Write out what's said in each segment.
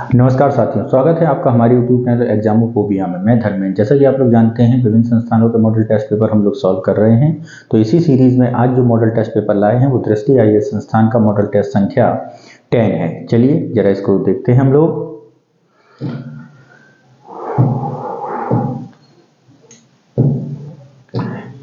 नमस्कार साथियों, स्वागत है आपका हमारे YouTube चैनल एग्जामोफोबिया में। मैं धर्मेंद्र। जैसा कि आप लोग जानते हैं, विभिन्न संस्थानों के मॉडल टेस्ट पेपर हम लोग सॉल्व कर रहे हैं। तो इसी सीरीज में आज जो मॉडल टेस्ट पेपर लाए हैं वो दृष्टि IAS संस्थान का मॉडल टेस्ट संख्या 10 है। चलिए जरा इसको देखते हैं हम लोग।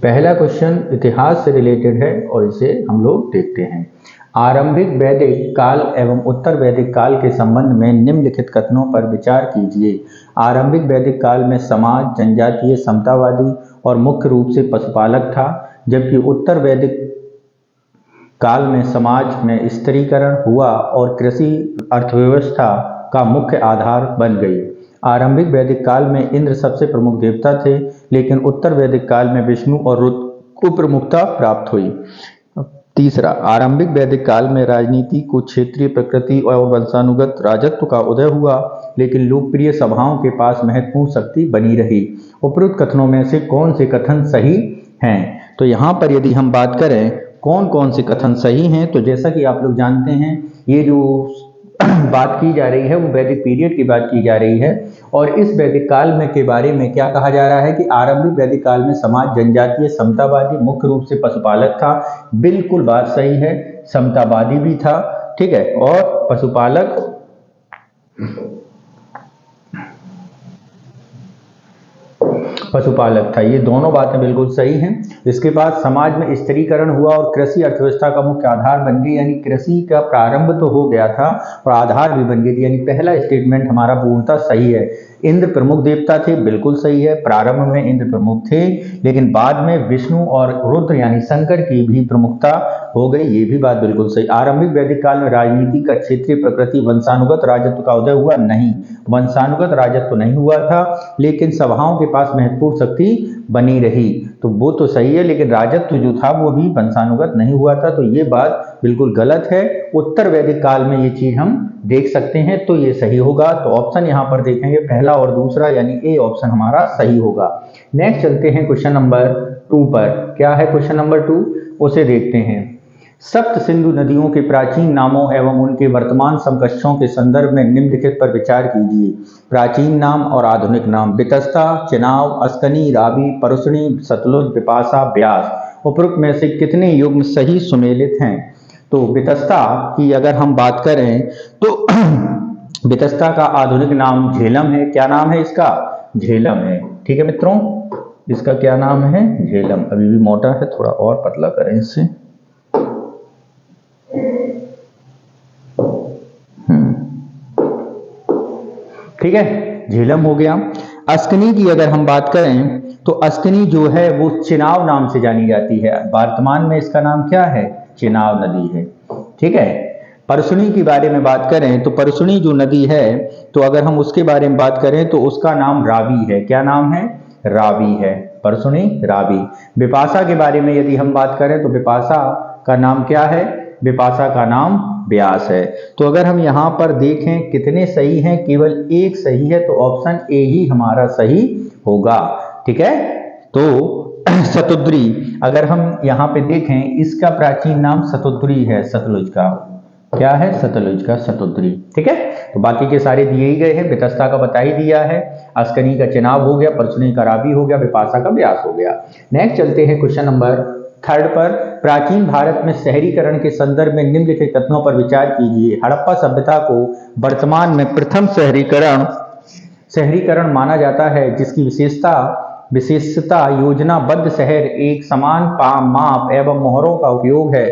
पहला क्वेश्चन इतिहास से रिलेटेड है और इसे हम लोग देखते हैं। आरंभिक वैदिक काल एवं उत्तर वैदिक काल के संबंध में निम्नलिखित कथनों पर विचार कीजिए। आरंभिक वैदिक काल में समाज जनजातीय, समतावादी और मुख्य रूप से पशुपालक था, जबकि उत्तर वैदिक काल में समाज में स्त्रीकरण हुआ और कृषि अर्थव्यवस्था का मुख्य आधार बन गई। आरंभिक वैदिक काल में इंद्र सबसे प्रमुख देवता थे, लेकिन उत्तर वैदिक काल में विष्णु और रुद्र को प्रमुखता प्राप्त हुई। तीसरा, आरंभिक वैदिक काल में राजनीति को क्षेत्रीय प्रकृति और वंशानुगत राजत्व का उदय हुआ, लेकिन लोकप्रिय सभाओं के पास महत्वपूर्ण शक्ति बनी रही। उपरोक्त कथनों में से कौन से कथन सही हैं? तो यहाँ पर यदि हम बात करें कौन कौन से कथन सही हैं, तो जैसा कि आप लोग जानते हैं, ये जो बात की जा रही है वो वैदिक पीरियड की बात की जा रही है। और इस वैदिक काल में के बारे में क्या कहा जा रहा है कि आरंभिक वैदिक काल में समाज जनजातीय, समतावादी, मुख्य रूप से पशुपालक था। बिल्कुल बात सही है, समतावादी भी था, ठीक है, और पशुपालक था। ये दोनों बातें बिल्कुल सही हैं। इसके बाद समाज में स्त्रीकरण हुआ और कृषि अर्थव्यवस्था का मुख्य आधार बन गई, यानी कृषि का प्रारंभ तो हो गया था और आधार भी बन गई, यानी पहला स्टेटमेंट हमारा पूर्णतः सही है। इंद्र प्रमुख देवता थे, बिल्कुल सही है, प्रारंभ में इंद्र प्रमुख थे, लेकिन बाद में विष्णु और रुद्र यानी शंकर की भी प्रमुखता हो गई, ये भी बात बिल्कुल सही। आरंभिक वैदिक काल में राजनीति का क्षेत्रीय प्रकृति वंशानुगत राजत्व का उदय हुआ, नहीं, वंशानुगत राजत्व नहीं हुआ था, लेकिन सभाओं के पास महत्वपूर्ण शक्ति बनी रही, तो वो तो सही है, लेकिन राजत्व जो था वो भी वंशानुगत नहीं हुआ था, तो ये बात बिल्कुल गलत है। उत्तर वैदिक काल में ये चीज हम देख सकते हैं, तो ये सही होगा। तो ऑप्शन यहाँ पर देखेंगे पहला और दूसरा, यानी ए ऑप्शन हमारा सही होगा। नेक्स्ट चलते हैं क्वेश्चन नंबर 2 पर। क्या है क्वेश्चन नंबर 2, उसे देखते हैं। सप्त सिंधु नदियों के प्राचीन नामों एवं उनके वर्तमान समकक्षों के संदर्भ में निम्नलिखित पर विचार कीजिए। प्राचीन नाम और आधुनिक नाम: वितस्ता, चिनाब, अस्कनी, रावी, परुष्णी, सतलुज, बिपाशा, ब्यास। उपरोक्त में से कितने युग्म सही सुमेलित हैं? तो वितस्ता की अगर हम बात करें तो वितस्ता का आधुनिक नाम झेलम है। क्या नाम है इसका? झेलम है। ठीक है मित्रों, इसका क्या नाम है? झेलम। अभी भी मोटा है, थोड़ा और पतला करें इससे। ठीक है, झेलम हो गया। अस्कनी की अगर हम बात करें तो अस्कनी जो है वो चिनाब नाम से जानी जाती है। वर्तमान में इसका नाम क्या है? चिनाब नदी है। ठीक है। परसुनी के बारे में बात करें तो परसुनी जो नदी है, तो अगर हम उसके बारे में बात करें तो उसका नाम रावी है। क्या नाम है? रावी है। परसुनी, रावी। बिपाशा के बारे में यदि हम बात करें तो बिपाशा का नाम क्या है? बिपाशा का नाम ब्यास है। तो अगर हम यहाँ पर देखें कितने सही हैं, केवल एक सही है, तो ऑप्शन ए ही हमारा सही होगा। ठीक है। तो सतुद्री, अगर हम यहाँ पे देखें, इसका प्राचीन नाम सतुद्री है। सतलुज का क्या है? सतलुज का सतुद्री। ठीक है। तो बाकी के सारे दिए ही गए हैं। वितस्ता का बता ही दिया है, अस्कनी का चिनाब हो गया, परसुनी का रावी हो गया, बिपाशा का ब्यास हो गया। नेक्स्ट चलते हैं क्वेश्चन नंबर 3 पर। प्राचीन भारत में शहरीकरण के संदर्भ में निम्नलिखित कथनों पर विचार कीजिए। हड़प्पा सभ्यता को वर्तमान में प्रथम शहरीकरण माना जाता है, जिसकी विशेषता योजनाबद्ध शहर, एक समान माप एवं मोहरों का उपयोग है।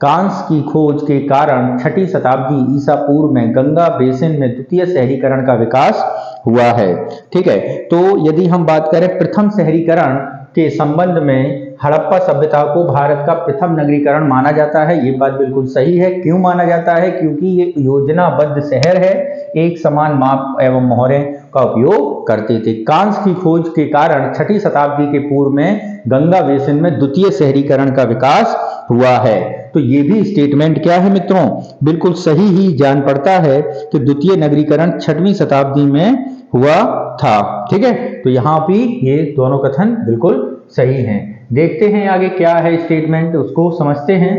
कांस की खोज के कारण 6ठी शताब्दी ईसा पूर्व में गंगा बेसिन में द्वितीय शहरीकरण का विकास हुआ है। ठीक है। तो यदि हम बात करें प्रथम शहरीकरण के संबंध में, हड़प्पा सभ्यता को भारत का प्रथम नगरीकरण माना जाता है। ये बात बिल्कुल सही है। क्यों माना जाता है? क्योंकि ये योजनाबद्ध शहर है, एक समान माप एवं मोहरें का उपयोग करते थे। कांस की खोज के कारण 6ठी शताब्दी के पूर्व में गंगा बेसिन में द्वितीय शहरीकरण का विकास हुआ है। तो ये भी स्टेटमेंट क्या है मित्रों? बिल्कुल सही ही जान पड़ता है कि द्वितीय नगरीकरण 6वीं शताब्दी में हुआ था। ठीक है। तो यहाँ भी ये दोनों कथन बिल्कुल सही हैं। देखते हैं आगे क्या है स्टेटमेंट, उसको समझते हैं।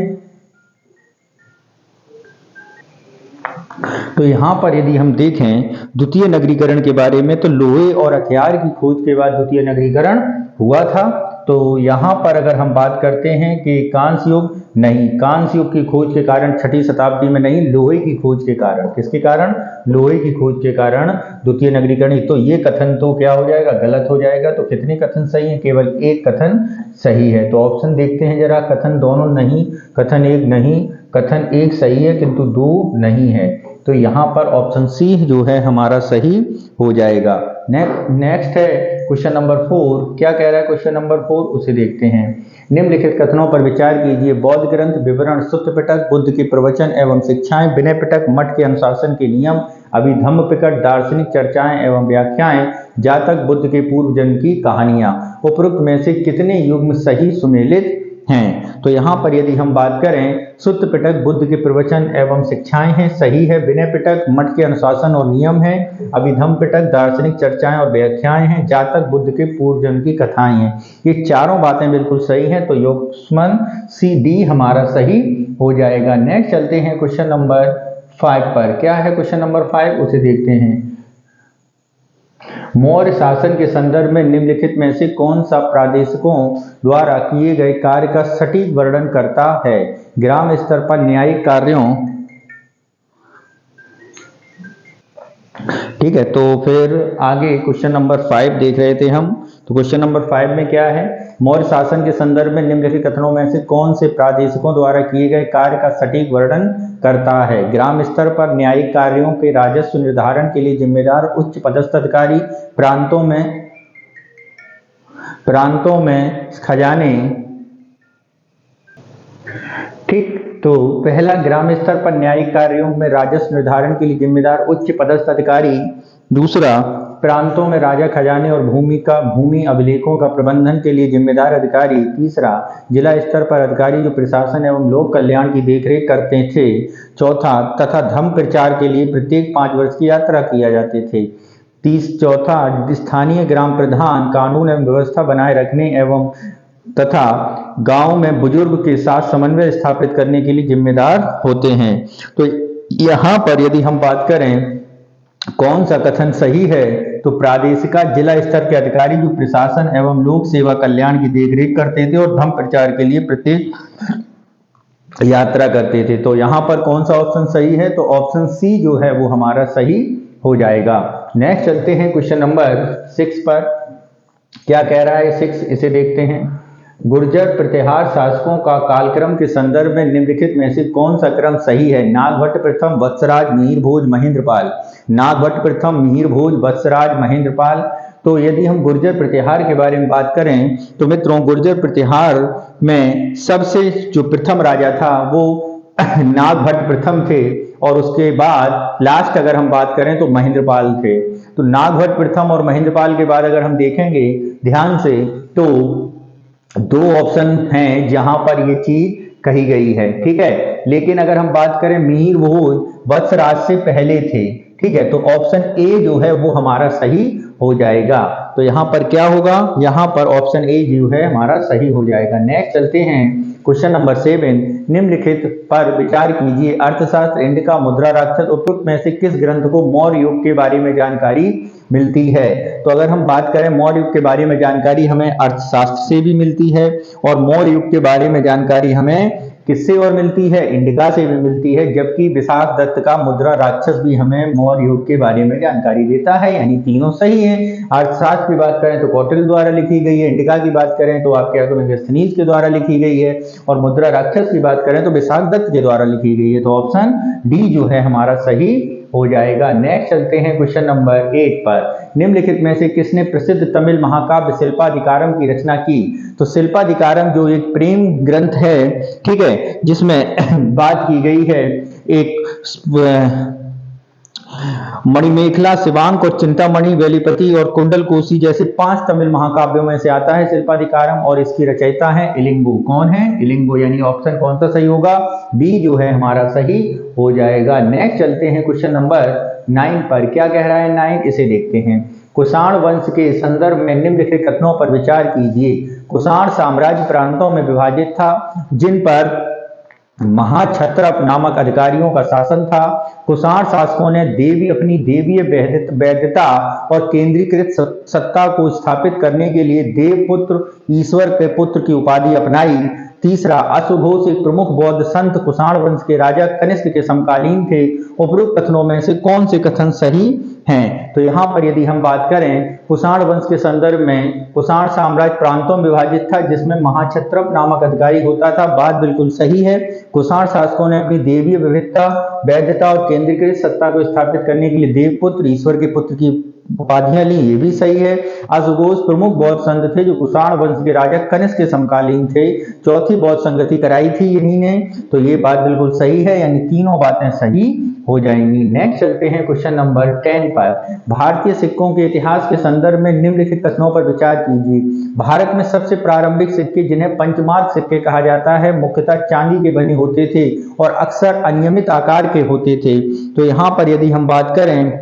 तो यहाँ पर यदि हम देखें द्वितीय नगरीकरण के बारे में, तो लोहे और हथियार की खोज के बाद द्वितीय नगरीकरण हुआ था। तो यहाँ पर अगर हम बात करते हैं कि कांस्य युग, नहीं, कांस्य युग की खोज के कारण 6ठी शताब्दी में नहीं, लोहे की खोज के कारण, किसके कारण, लोहे की खोज के कारण द्वितीय नगरीकरण। तो ये कथन तो क्या हो जाएगा, गलत हो जाएगा। तो कितने कथन सही है, केवल एक कथन सही है। तो ऑप्शन देखते हैं जरा, कथन दोनों नहीं, कथन एक नहीं, कथन एक सही है किंतु दो नहीं है। तो यहाँ पर ऑप्शन सी जो है हमारा सही हो जाएगा। नेक्स्ट है क्वेश्चन नंबर 4। क्या कह रहा है क्वेश्चन नंबर 4, उसे देखते हैं। निम्नलिखित कथनों पर विचार कीजिए। बौद्ध ग्रंथ, विवरण, सूत्र पिटक, बुद्ध के प्रवचन एवं शिक्षाएं, विनय पिटक, मठ के अनुशासन के नियम, अभिधम्म पिटक, दार्शनिक चर्चाएं एवं व्याख्याएं, जातक, बुद्ध के पूर्व जन्म की कहानियां, उपरोक्त में से कितने युग्म सही सुमेलित हैं। तो यहाँ पर यदि हम बात करें, सूत्र पिटक बुद्ध के प्रवचन एवं शिक्षाएं हैं, सही है। विनय पिटक मठ के अनुशासन और नियम है। अभिधम्म पिटक दार्शनिक चर्चाएं और व्याख्याएं हैं। जातक बुद्ध के पूर्व जन्म की कथाएं हैं। ये चारों बातें बिल्कुल सही हैं। तो ऑप्शन सी डी हमारा सही हो जाएगा। नेक्स्ट चलते हैं क्वेश्चन नंबर 5 पर। क्या है क्वेश्चन नंबर 5, उसे देखते हैं। मौर्य शासन के संदर्भ में निम्नलिखित में से कौन सा प्रादेशिकों द्वारा किए गए कार्य का सटीक वर्णन करता है। ग्राम स्तर पर न्यायिक कार्यों, ठीक है। तो फिर आगे क्वेश्चन नंबर 5 देख रहे थे हम। तो क्वेश्चन नंबर 5 में क्या है, मौर्य शासन के संदर्भ में निम्नलिखित कथनों में से कौन से प्रादेशिकों द्वारा किए गए कार्य का सटीक वर्णन करता है। ग्राम स्तर पर न्यायिक कार्यों के राजस्व निर्धारण के लिए जिम्मेदार उच्च पदस्थ अधिकारी, प्रांतों में खजाने, ठीक। तो पहला, ग्राम स्तर पर न्यायिक कार्यों में राजस्व निर्धारण के लिए जिम्मेदार उच्च पदस्थ अधिकारी। दूसरा, प्रांतों में राजा खजाने और भूमि अभिलेखों का प्रबंधन के लिए जिम्मेदार अधिकारी। तीसरा, जिला स्तर पर अधिकारी जो प्रशासन एवं लोक कल्याण की देखरेख करते थे। चौथा, तथा धर्म प्रचार के लिए प्रत्येक 5 वर्ष की यात्रा किया जाते थे। चौथा, स्थानीय ग्राम प्रधान कानून एवं व्यवस्था बनाए रखने एवं तथा गांव में बुजुर्ग के साथ समन्वय स्थापित करने के लिए जिम्मेदार होते हैं। तो यहाँ पर यदि हम बात करें कौन सा कथन सही है, तो प्रादेशिक जिला स्तर के अधिकारी जो प्रशासन एवं लोक सेवा कल्याण की देखरेख करते थे और धर्म प्रचार के लिए प्रत्येक यात्रा करते थे। तो यहाँ पर कौन सा ऑप्शन सही है, तो ऑप्शन सी जो है वो हमारा सही हो जाएगा। नेक्स्ट चलते हैं क्वेश्चन नंबर 6 पर। क्या कह रहा है 6, इसे देखते हैं। गुर्जर प्रतिहार शासकों का कालक्रम के संदर्भ में निम्नलिखित में से कौन सा क्रम सही है। नागभट्ट प्रथम, वत्सराज, मिहिरभोज, महेंद्रपाल। नागभट्ट प्रथम, मिहिरभोज, वत्सराज, महेंद्रपाल। तो यदि हम गुर्जर प्रतिहार के बारे में बात करें तो मित्रों, गुर्जर प्रतिहार में सबसे जो प्रथम राजा था वो नागभट्ट प्रथम थे और उसके बाद लास्ट अगर हम बात करें तो महेंद्रपाल थे। तो नागभट्ट प्रथम और महेंद्रपाल के बाद अगर हम देखेंगे ध्यान से तो 2 ऑप्शन हैं जहां पर ये चीज कही गई है, ठीक है। लेकिन अगर हम बात करें मिहिरभोज वत्सराज से पहले थे, ठीक है। तो ऑप्शन ए जो है वो हमारा सही हो जाएगा। तो यहाँ पर क्या होगा, यहाँ पर ऑप्शन ए जो है हमारा सही हो जाएगा। नेक्स्ट चलते हैं क्वेश्चन नंबर 7। निम्नलिखित पर विचार कीजिए। अर्थशास्त्र, इंडिका, मुद्रा राक्षस, उपरोक्त में से किस ग्रंथ को मौर्य युग के बारे में जानकारी मिलती है। तो अगर हम बात करें मौर्य युग के बारे में जानकारी हमें अर्थशास्त्र से भी मिलती है और मौर्य युग के बारे में जानकारी हमें किससे और मिलती है, इंडिका से भी मिलती है। जबकि विशाख दत्त का मुद्रा राक्षस भी हमें मौर्य युग के बारे में जानकारी देता है, यानी तीनों सही है। अर्थशास्त्र की बात करें तो कौटिल्य द्वारा लिखी गई है, इंडिका की बात करें तो आपके अगस्तीनियस के द्वारा लिखी गई है और मुद्रा राक्षस की बात करें तो विशाख दत्त के द्वारा लिखी गई है। तो ऑप्शन डी जो है हमारा सही हो जाएगा। नेक्स्ट चलते हैं क्वेश्चन नंबर 8 पर। निम्नलिखित में से किसने प्रसिद्ध तमिल महाकाव्य शिल्पाधिकारम की रचना की। तो शिल्पाधिकारम जो एक प्रेम ग्रंथ है, ठीक है, जिसमें बात की गई है एक मणिमेखला, शिवांक और चिंतामणि, वेलिपति और कुंडल कोशी जैसे 5 तमिल महाकाव्यों में से आता है शिल्पाधिकारम और इसकी रचयिता है इलिंगो। कौन है, इलिंगो, यानी ऑप्शन कौन सा सही होगा, बी जो है हमारा सही हो जाएगा। नेक्स्ट चलते हैं क्वेश्चन नंबर 9 पर। क्या कह रहा है 9, इसे देखते हैं। कुषाण वंश के संदर्भ में निम्नलिखित कथनों पर विचार कीजिए। कुषाण साम्राज्य प्रांतों में विभाजित था जिन पर महाक्षत्रप नामक अधिकारियों का शासन था। कुषाण शासकों ने अपनी देवीय वैधता और केंद्रीकृत सत्ता को स्थापित करने के लिए देवपुत्र, ईश्वर के पुत्र की उपाधि अपनाई। तीसरा, अश्वघोष एक प्रमुख बौद्ध संत कुषाण वंश के राजा कनिष्क के समकालीन थे। उपरोक्त कथनों में से कौन से कथन सही हैं? तो यहाँ पर यदि हम बात करें कुषाण वंश के संदर्भ में, कुषाण साम्राज्य प्रांतों में विभाजित था जिसमें महाक्षत्रप नामक अधिकारी होता था। बात बिल्कुल सही है। कुषाण शासकों ने अपनी देवीय विविधता, वैधता और केंद्रीकृत सत्ता को स्थापित करने के लिए देवपुत्र, ईश्वर के पुत्र की उपाधियां ली, ये भी सही है। अश्वघोष प्रमुख बौद्ध संत थे जो कुषाण वंश के राजा कनिष्क के समकालीन थे। चौथी बौद्ध संगति कराई थी इन्हीं ने, तो ये बात बिल्कुल सही है, यानी तीनों बातें सही हो जाएंगी। नेक्स्ट चलते हैं क्वेश्चन नंबर 10 पर। भारतीय सिक्कों के इतिहास के संदर्भ में निम्नलिखित कथनों पर विचार कीजिए। भारत में सबसे प्रारंभिक सिक्के जिन्हें पंचमार्क सिक्के कहा जाता है, मुख्यतः चांदी के बने होते थे और अक्सर अनियमित आकार के होते थे। तो यहाँ पर यदि हम बात करें,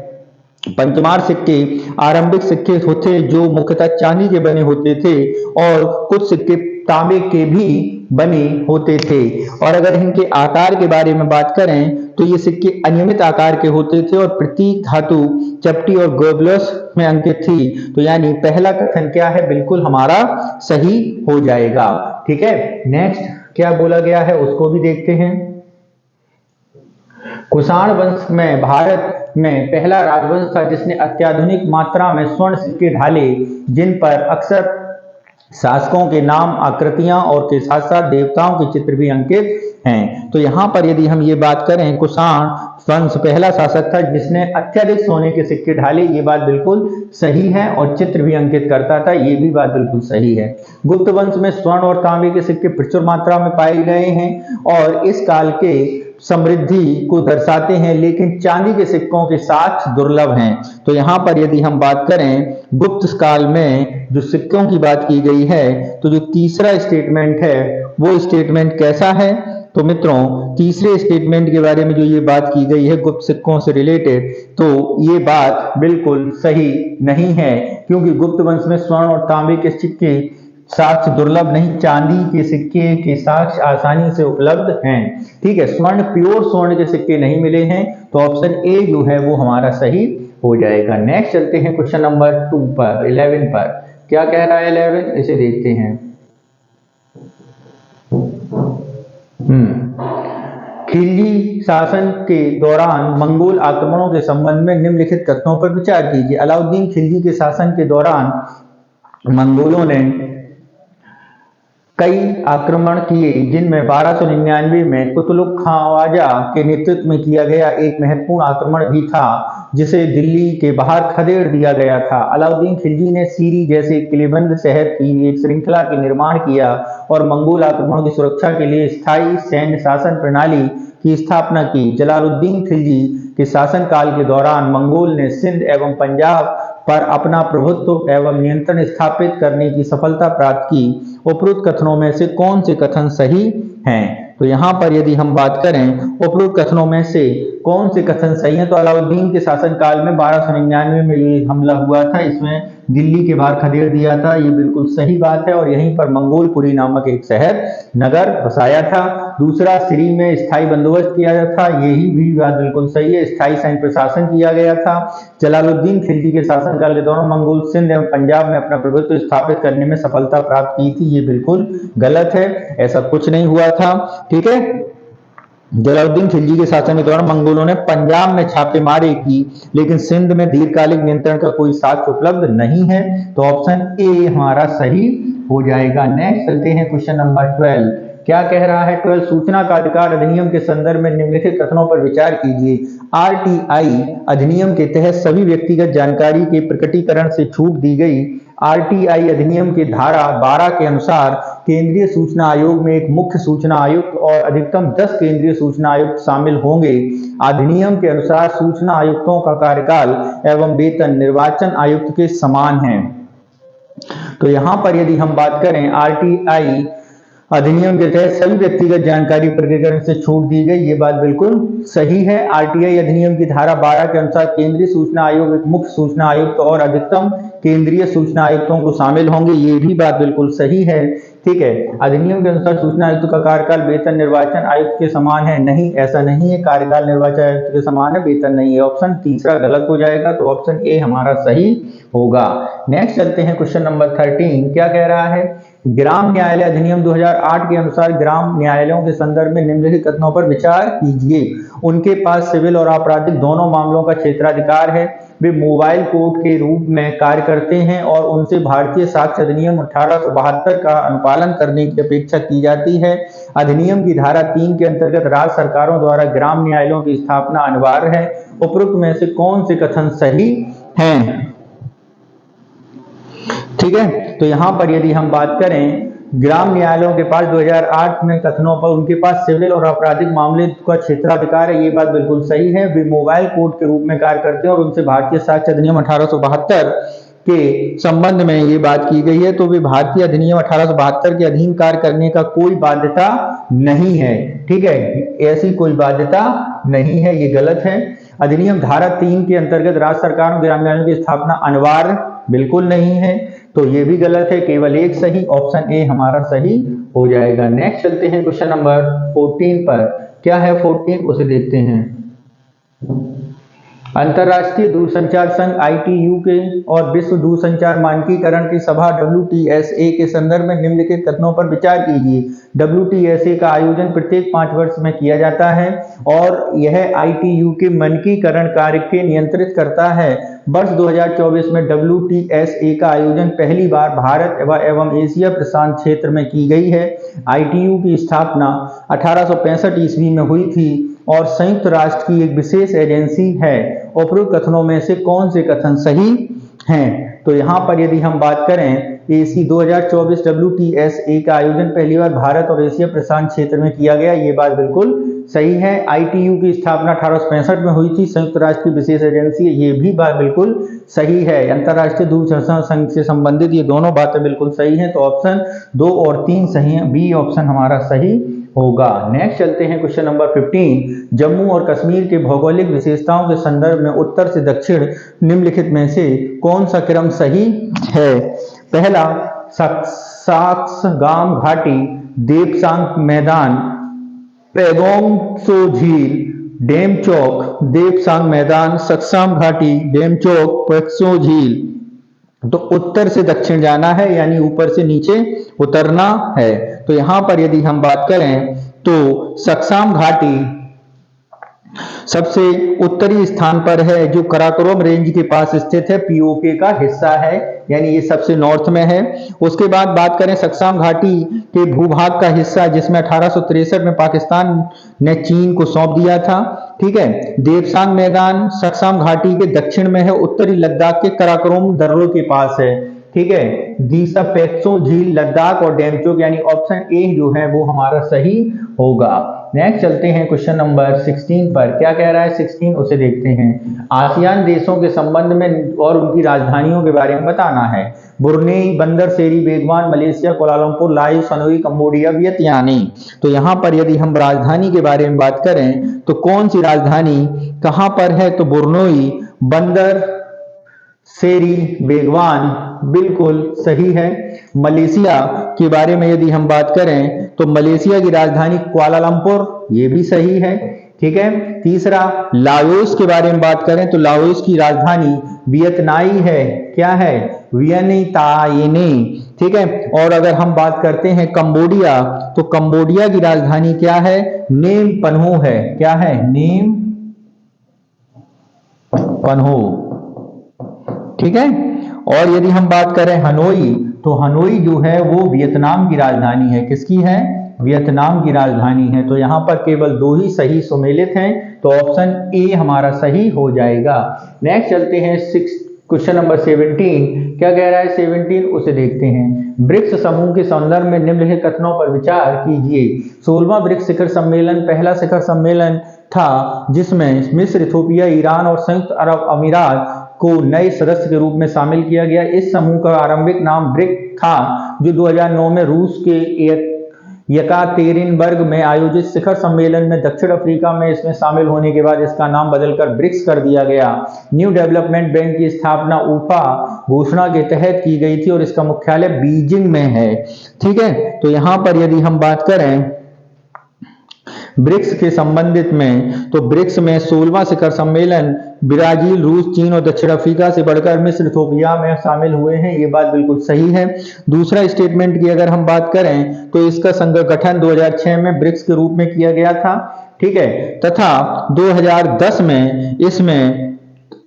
पंचमार सिक्के आरंभिक सिक्के होते जो मुख्यतः चांदी के बने होते थे और कुछ सिक्के तांबे के भी बने होते थे। और अगर इनके आकार के बारे में बात करें तो ये सिक्के अनियमित आकार के होते थे और प्रतीक धातु चपटी और गोबलस में अंकित थी। तो यानी पहला कथन क्या है, बिल्कुल हमारा सही हो जाएगा। ठीक है, नेक्स्ट क्या बोला गया है उसको भी देखते हैं। कुषाण वंश में भारत में पहला राजवंश था जिसने अत्याधुनिक मात्रा में स्वर्ण सिक्के ढाले, जिन पर अक्सर शासकों के नाम, आकृतियां और के साथ साथ देवताओं के चित्र भी अंकित हैं। तो यहाँ पर यदि हम ये बात करें, कुषाण वंश पहला शासक था जिसने अत्यधिक सोने के सिक्के ढाले, ये बात बिल्कुल सही है, और चित्र भी अंकित करता था, ये भी बात बिल्कुल सही है। गुप्त वंश में स्वर्ण और तांबे के सिक्के प्रचुर मात्रा में पाए गए हैं और इस काल के समृद्धि को दर्शाते हैं, लेकिन चांदी के सिक्कों के साक्ष्य दुर्लभ हैं। तो यहाँ पर यदि हम बात करें गुप्त काल में जो सिक्कों की बात की गई है, तो जो तीसरा स्टेटमेंट है वो स्टेटमेंट कैसा है? तो मित्रों, तीसरे स्टेटमेंट के बारे में जो ये बात की गई है गुप्त सिक्कों से रिलेटेड, तो ये बात बिल्कुल सही नहीं है, क्योंकि गुप्त वंश में स्वर्ण और तांबे के सिक्के साक्ष्य दुर्लभ नहीं, चांदी के सिक्के के साक्ष्य आसानी से उपलब्ध हैं। ठीक है, प्योर स्वर्ण के सिक्के नहीं मिले हैं, तो ऑप्शन ए जो है वो हमारा सही हो जाएगा। नेक्स्ट चलते हैं क्वेश्चन नंबर 2 पर, 11 पर। क्या कह रहा है 11, इसे देखते हैं। खिलजी शासन के दौरान मंगोल आक्रमणों के संबंध में निम्नलिखित कथनों पर विचार कीजिए। अलाउद्दीन खिलजी के शासन के दौरान मंगोलों ने कई आक्रमण किए, जिनमें 1299 में कुतुब ख्वाजा के नेतृत्व में किया गया एक महत्वपूर्ण आक्रमण भी था, जिसे दिल्ली के बाहर खदेड़ दिया गया था। अलाउद्दीन खिलजी ने सीरी जैसे किलेबंद शहर की एक श्रृंखला के निर्माण किया और मंगोल आक्रमण की सुरक्षा के लिए स्थायी सैन्य शासन प्रणाली की स्थापना की। जलालुद्दीन खिलजी के शासनकाल के दौरान मंगोल ने सिंध एवं पंजाब पर अपना प्रभुत्व एवं नियंत्रण स्थापित करने की सफलता प्राप्त की। उपरोक्त कथनों में से कौन से कथन सही हैं? तो यहाँ पर यदि हम बात करें उपरोक्त कथनों में से कौन से कथन सही हैं, तो अलाउद्दीन के शासनकाल में 1299 में ये हमला हुआ था, इसमें दिल्ली के बाहर खदेड़ दिया था, ये बिल्कुल सही बात है, और यहीं पर मंगोलपुरी नामक एक शहर नगर बसाया था। दूसरा, सिरी में स्थायी बंदोबस्त किया गया था, यही भी बात बिल्कुल सही है, स्थायी सैन्य प्रशासन किया गया था। जलालुद्दीन खिलजी के शासनकाल के दौरान मंगोल सिंध एवं पंजाब में अपना प्रभुत्व स्थापित करने में सफलता प्राप्त की थी, ये बिल्कुल गलत है, ऐसा कुछ नहीं हुआ था। ठीक है, जलालुद्दीन खिलजी के शासन के दौरान मंगोलों ने पंजाब में छापेमारी की, लेकिन सिंध में दीर्घकालिक नियंत्रण का कोई साक्ष्य उपलब्ध नहीं है, तो ऑप्शन ए हमारा सही हो जाएगा। नेक्स्ट चलते हैं क्वेश्चन नंबर 12। क्या कह रहा है 12, सूचना का अधिकार अधिनियम के संदर्भ में निम्नलिखित कथनों पर विचार कीजिए। आरटीआई अधिनियम के तहत सभी व्यक्तिगत जानकारी के प्रकटीकरण से छूट दी गई। आरटीआई अधिनियम की धारा 12 के अनुसार केंद्रीय सूचना आयोग में एक मुख्य सूचना आयुक्त और अधिकतम 10 केंद्रीय सूचना आयुक्त शामिल होंगे। अधिनियम के अनुसार सूचना आयुक्तों का कार्यकाल एवं वेतन निर्वाचन आयुक्त के समान है। तो यहाँ पर यदि हम बात करें, आरटीआई अधिनियम के तहत सभी व्यक्तिगत जानकारी प्रकटीकरण से छूट दी गई, ये बात बिल्कुल सही है। आरटीआई अधिनियम की धारा 12 के अनुसार केंद्रीय सूचना आयोग एक मुख्य सूचना आयुक्त और अधिकतम केंद्रीय सूचना आयुक्तों को शामिल होंगे, ये भी बात बिल्कुल सही है। ठीक है। अधिनियम के अनुसार सूचना आयुक्त का कार्यकाल वेतन निर्वाचन आयुक्त के समान है, नहीं, ऐसा नहीं है, कार्यकाल निर्वाचन आयुक्त के समान है, वेतन नहीं है। ऑप्शन तीसरा गलत हो जाएगा, तो ऑप्शन ए हमारा सही होगा। नेक्स्ट चलते हैं क्वेश्चन नंबर 13। क्या कह रहा है, ग्राम न्यायालय अधिनियम 2008 के अनुसार ग्राम न्यायालयों के संदर्भ में निम्नलिखित कथनों पर विचार कीजिए। उनके पास सिविल और आपराधिक दोनों मामलों का क्षेत्राधिकार है, वे मोबाइल कोर्ट के रूप में कार्य करते हैं और उनसे भारतीय साक्ष्य अधिनियम 1872 का अनुपालन करने की अपेक्षा की जाती है। अधिनियम की धारा 3 के अंतर्गत राज्य सरकारों द्वारा ग्राम न्यायालयों की स्थापना अनिवार्य है। उपरोक्त में से कौन से कथन सही हैं? ठीक है, तो यहां पर यदि हम बात करें, ग्राम न्यायालयों के पास 2008 में कथनों पर उनके पास सिविल और आपराधिक मामले का क्षेत्राधिकार है, ये बात बिल्कुल सही है। वे मोबाइल कोर्ट के रूप में कार्य करते हैं और उनसे भारतीय साक्ष्य अधिनियम 1872 के संबंध में ये बात की गई है, तो वे भारतीय अधिनियम 1872 के अधीन कार्य करने का कोई बाध्यता नहीं है। ठीक है, ऐसी कोई बाध्यता नहीं है, ये गलत है। अधिनियम धारा 3 के अंतर्गत राज्य सरकारों और ग्राम न्यायालयों की स्थापना अनिवार्य बिल्कुल नहीं है, तो ये भी गलत है, केवल एक सही, ऑप्शन ए हमारा सही हो जाएगा। नेक्स्ट चलते हैं क्वेश्चन नंबर 14 पर। क्या है 14, उसे देखते हैं। अंतर्राष्ट्रीय दूरसंचार संघ ITU के और विश्व दूरसंचार मानकीकरण की सभा WTSA के संदर्भ में निम्नलिखित कथनों पर विचार कीजिए। WTSA का आयोजन प्रत्येक 5 वर्ष में किया जाता है और यह ITU के मानकीकरण कार्य के नियंत्रित करता है। वर्ष 2024 में WTSA का आयोजन पहली बार भारत एवं एशिया प्रशांत क्षेत्र में की गई है। ITU की स्थापना 1865 ईस्वी में हुई थी और संयुक्त राष्ट्र की एक विशेष एजेंसी है। उपरोक्त कथनों में से कौन से कथन सही हैं? तो यहाँ पर यदि हम बात करें, AC 2024 WTSA का आयोजन पहली बार भारत और एशिया प्रशांत क्षेत्र में किया गया, ये बात बिल्कुल सही है। ITU की स्थापना 1865 में हुई थी, संयुक्त राष्ट्र की विशेष एजेंसी है, ये भी बात बिल्कुल सही है। अंतर्राष्ट्रीय दूरसंचार संघ से संबंधित ये दोनों बातें बिल्कुल सही हैं, तो ऑप्शन 2 और 3 सही है, बी ऑप्शन हमारा सही होगा। नेक्स्ट चलते हैं क्वेश्चन नंबर 15। जम्मू और कश्मीर के भौगोलिक विशेषताओं के संदर्भ में उत्तर से दक्षिण निम्नलिखित में से कौन सा क्रम सही है? पहला, सक्सागाम घाटी, देपसांग मैदान, पैगोंग त्सो झील, डेमचौक, देपसांग मैदान, सक्साम घाटी, डेमचौक, पैक्सो झील। तो उत्तर से दक्षिण जाना है, यानी ऊपर से नीचे उतरना है। तो यहां पर यदि हम बात करें तो सक्साम घाटी सबसे उत्तरी स्थान पर है, जो कराकोरम रेंज के पास स्थित है, POK का हिस्सा है, यानी ये सबसे नॉर्थ में है। उसके बाद बात करें सक्साम घाटी के भूभाग का हिस्सा, जिसमें 1863 में पाकिस्तान ने चीन को सौंप दिया था। ठीक है, देपसांग मैदान सक्साम घाटी के दक्षिण में है, उत्तरी लद्दाख के कराकोरम दर्रों के पास है। ठीक है, दीसा, पैक्सो झील लद्दाख और डेमचौक, यानी ऑप्शन ए जो है वो हमारा सही होगा। नेक्स्ट चलते हैं क्वेश्चन नंबर 16 पर। क्या कह रहा है 16, उसे देखते हैं। आसियान देशों के संबंध में और उनकी राजधानियों के बारे में बताना है। Brunei, Bandar Seri Begawan, Malaysia, Kuala Lumpur, Laos, Hanoi, Cambodia, वियतनामी। तो यहाँ पर यदि हम राजधानी के बारे में बात करें तो कौन सी राजधानी कहाँ पर है? तो ब्रुनेई, बंदर सेरी बेगवान बिल्कुल सही है। मलेशिया के बारे में यदि हम बात करें तो मलेशिया की राजधानी कुआलालंपुर, ये भी सही है। ठीक है, तीसरा, लाओस के बारे में बात करें तो लाओस की राजधानी वियतनाई है। क्या है? वियनताइने। ठीक है, और अगर हम बात करते हैं कंबोडिया, तो कंबोडिया की राजधानी क्या है? नेम पन्हो है। क्या है? नेम पन्हो। ठीक है, और यदि हम बात करें हनोई, तो हनोई जो है वो वियतनाम की राजधानी है। किसकी है? वियतनाम की राजधानी है। तो यहां पर केवल 2 ही सही सुमेलित हैं, तो ऑप्शन ए हमारा सही हो जाएगा। नेक्स्ट चलते हैं क्वेश्चन नंबर 17। क्या कह रहा है 17, उसे देखते हैं। ब्रिक्स समूह के संदर्भ में निम्नलिखित कथनों पर विचार कीजिए। 16वां ब्रिक्स शिखर सम्मेलन पहला शिखर सम्मेलन था जिसमें मिस्र, इथोपिया, ईरान और संयुक्त अरब अमीरात को नए सदस्य के रूप में शामिल किया गया। इस समूह का आरंभिक नाम ब्रिक था, जो 2009 में रूस के यकातेरिनबर्ग में आयोजित शिखर सम्मेलन में दक्षिण अफ्रीका में इसमें शामिल होने के बाद इसका नाम बदलकर ब्रिक्स कर दिया गया। न्यू डेवलपमेंट बैंक की स्थापना ऊफा घोषणा के तहत की गई थी और इसका मुख्यालय बीजिंग में है। ठीक है, तो यहां पर यदि हम बात करें ब्रिक्स के संबंधित में, तो ब्रिक्स में 16वां शिखर सम्मेलन ब्राजील, रूस, चीन और दक्षिण अफ्रीका से बढ़कर मिस्र, इथोपिया में शामिल हुए हैं। ये बात बिल्कुल सही है। दूसरा स्टेटमेंट की अगर हम बात करें तो इसका संघ गठन 2006 में ब्रिक्स के रूप में किया गया था। ठीक है, तथा 2010 में इसमें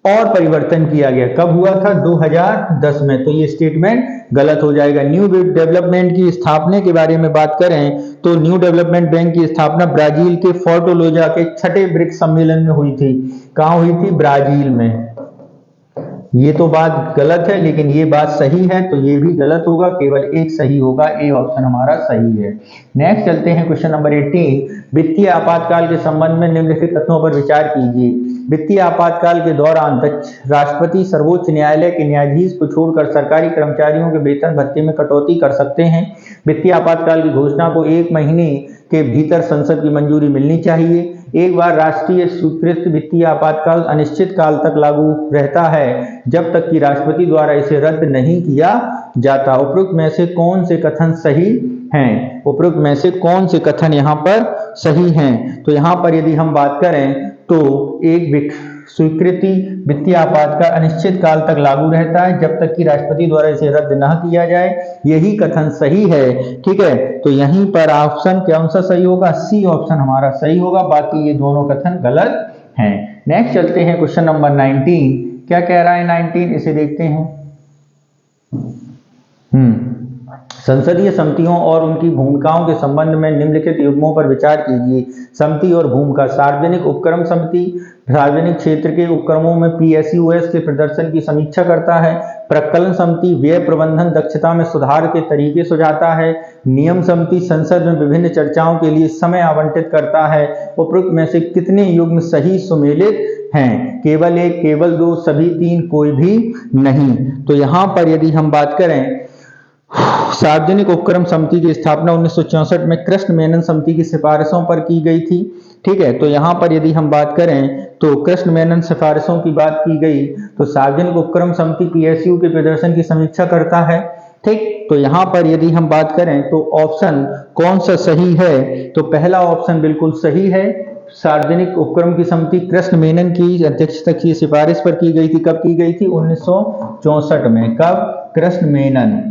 और परिवर्तन किया गया। कब हुआ था? 2010 में। तो ये स्टेटमेंट गलत हो जाएगा। न्यू डेवलपमेंट की स्थापना के बारे में बात करें तो न्यू डेवलपमेंट बैंक की स्थापना ब्राजील के फोर्टालेज़ा के छठे ब्रिक्स सम्मेलन में हुई थी। कहां हुई थी? ब्राजील में। ये तो बात गलत है, लेकिन ये बात सही है, तो ये भी गलत होगा, केवल एक सही होगा। ए ऑप्शन हमारा सही है। नेक्स्ट चलते हैं क्वेश्चन नंबर 18। वित्तीय आपातकाल के संबंध में निम्नलिखित कथनों पर विचार कीजिए। वित्तीय आपातकाल के दौरान राष्ट्रपति सर्वोच्च न्यायालय के न्यायाधीश को छोड़कर सरकारी कर्मचारियों के वेतन भत्ते में कटौती कर सकते हैं। वित्तीय आपातकाल की घोषणा को 1 महीने के भीतर संसद की मंजूरी मिलनी चाहिए। एक बार राष्ट्रीय स्वीकृत वित्तीय आपातकाल अनिश्चित काल तक लागू रहता है जब तक कि राष्ट्रपति द्वारा इसे रद्द नहीं किया जाता। उपरोक्त में से कौन से कथन सही हैं? उपरोक्त में से कौन से कथन यहाँ पर सही हैं? तो यहाँ पर यदि हम बात करें तो एक स्वीकृति वित्तीय आपातकाल अनिश्चित काल तक लागू रहता है जब तक कि राष्ट्रपति द्वारा इसे रद्द न किया जाए, यही कथन सही है। ठीक है, तो यहीं पर ऑप्शन कौन सा सही होगा? सी ऑप्शन हमारा सही होगा। बाकी ये दोनों कथन गलत हैं। नेक्स्ट चलते हैं क्वेश्चन नंबर 19। क्या कह रहा है 19? इसे देखते हैं। संसदीय समितियों और उनकी भूमिकाओं के संबंध में निम्नलिखित युग्मों पर विचार कीजिए। समिति और भूमिका। सार्वजनिक उपक्रम समिति सार्वजनिक क्षेत्र के उपक्रमों में पीएसयूएस के प्रदर्शन की समीक्षा करता है। प्रकलन समिति व्यय प्रबंधन दक्षता में सुधार के तरीके सुझाता है। नियम समिति संसद में विभिन्न चर्चाओं के लिए समय आवंटित करता है। उपरोक्त में से कितने युग्म सही सुमेलित हैं? केवल एक, केवल दो, सभी तीन, कोई भी नहीं। तो यहां पर यदि हम बात करें सार्वजनिक उपक्रम समिति की स्थापना 1964 में कृष्ण मेनन समिति की सिफारिशों पर की गई थी। ठीक है, तो यहां पर यदि हम बात करें तो कृष्ण मेनन सिफारिशों की बात की गई तो सार्वजनिक उपक्रम समिति पीएसयू के प्रदर्शन की समीक्षा करता है। ठीक, तो यहां पर यदि हम बात करें तो ऑप्शन कौन सा सही है? तो पहला ऑप्शन बिल्कुल सही है। सार्वजनिक उपक्रम की समिति कृष्ण मेनन की अध्यक्षता की सिफारिश पर की गई थी। कब की गई थी? 1964 में। कब? कृष्ण मेनन।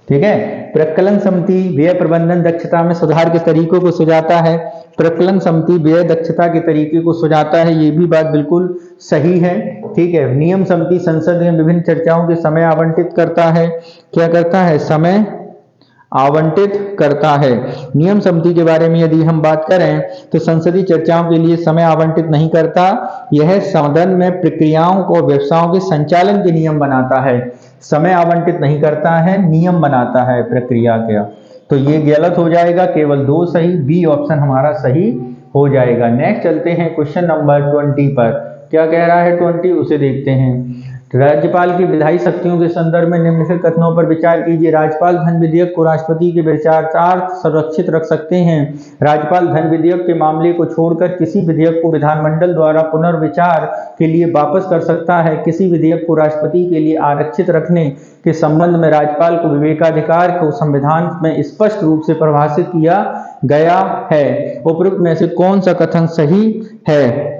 ठीक है, प्रकलन समिति व्यय प्रबंधन दक्षता में सुधार के तरीकों को सुझाता है। प्रकलन समिति व्यय दक्षता के तरीके को सुझाता है, ये भी बात बिल्कुल सही है। ठीक है, नियम समिति संसद में विभिन्न चर्चाओं के समय आवंटित करता है। क्या करता है? समय आवंटित करता है। नियम समिति के बारे में यदि हम बात करें तो संसदीय चर्चाओं के लिए समय आवंटित नहीं करता। यह सदन में प्रक्रियाओं और व्यवसायों के संचालन के नियम बनाता है। समय आवंटित नहीं करता है, नियम बनाता है प्रक्रिया का। तो ये गलत हो जाएगा, केवल दो सही। बी ऑप्शन हमारा सही हो जाएगा। नेक्स्ट चलते हैं क्वेश्चन नंबर 20 पर। क्या कह रहा है 20? उसे देखते हैं। राज्यपाल की विधायी शक्तियों के संदर्भ में निम्नलिखित कथनों पर विचार कीजिए। राज्यपाल धन विधेयक को राष्ट्रपति के विचारार्थ सुरक्षित रख सकते हैं। राज्यपाल धन विधेयक के मामले को छोड़कर किसी विधेयक को विधानमंडल द्वारा पुनर्विचार के लिए वापस कर सकता है। किसी विधेयक को राष्ट्रपति के लिए आरक्षित रखने के संबंध में राज्यपाल को विवेकाधिकार को संविधान में स्पष्ट रूप से परिभाषित किया गया है। उपरोक्त में से कौन सा कथन सही है?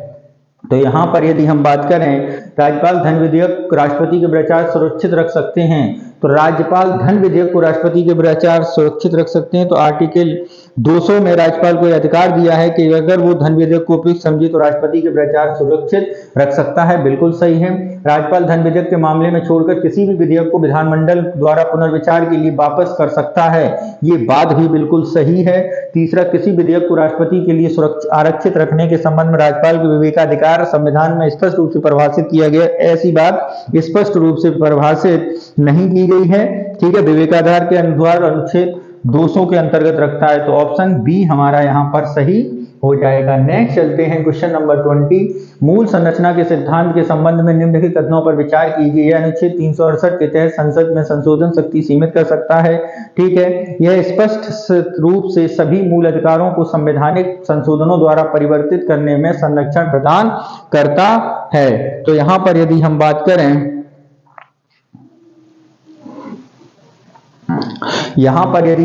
तो यहाँ पर यदि हम बात करें राज्यपाल धन विधेयक राष्ट्रपति के विचार सुरक्षित रख सकते हैं, तो राज्यपाल धन विधेयक को राष्ट्रपति के विचार सुरक्षित रख सकते हैं। तो आर्टिकल 200 में राज्यपाल को अधिकार दिया है कि अगर वो धन विधेयक को उपयुक्त समझे तो राष्ट्रपति के विचार सुरक्षित रख सकता है। बिल्कुल सही है। राज्यपाल धन विधेयक के मामले में छोड़कर किसी भी विधेयक को विधानमंडल द्वारा पुनर्विचार के लिए वापस कर सकता है, ये बात भी बिल्कुल सही है। तीसरा, किसी विधेयक को राष्ट्रपति के लिए आरक्षित रखने के संबंध में राज्यपाल के विवेकाधिकार संविधान में स्पष्ट रूप से परिभाषित किया गया, ऐसी बात स्पष्ट रूप से परिभाषित नहीं की गई है। ठीक है, विवेकाधिकार के अनुसार अनुच्छेद 200 के अंतर्गत रखता है। तो ऑप्शन बी हमारा यहाँ पर सही हो जाएगा। नेक्स्ट चलते हैं क्वेश्चन नंबर 20, मूल संरचना के सिद्धांत के संबंध में निम्नलिखित कथनों पर विचार कीजिए। अनुच्छेद 368 के तहत संसद में संशोधन शक्ति सीमित कर सकता है। ठीक है, यह स्पष्ट रूप से सभी मूल अधिकारों को संवैधानिक संशोधनों द्वारा परिवर्तित करने में संरक्षण प्रदान करता है। तो यहां पर यदि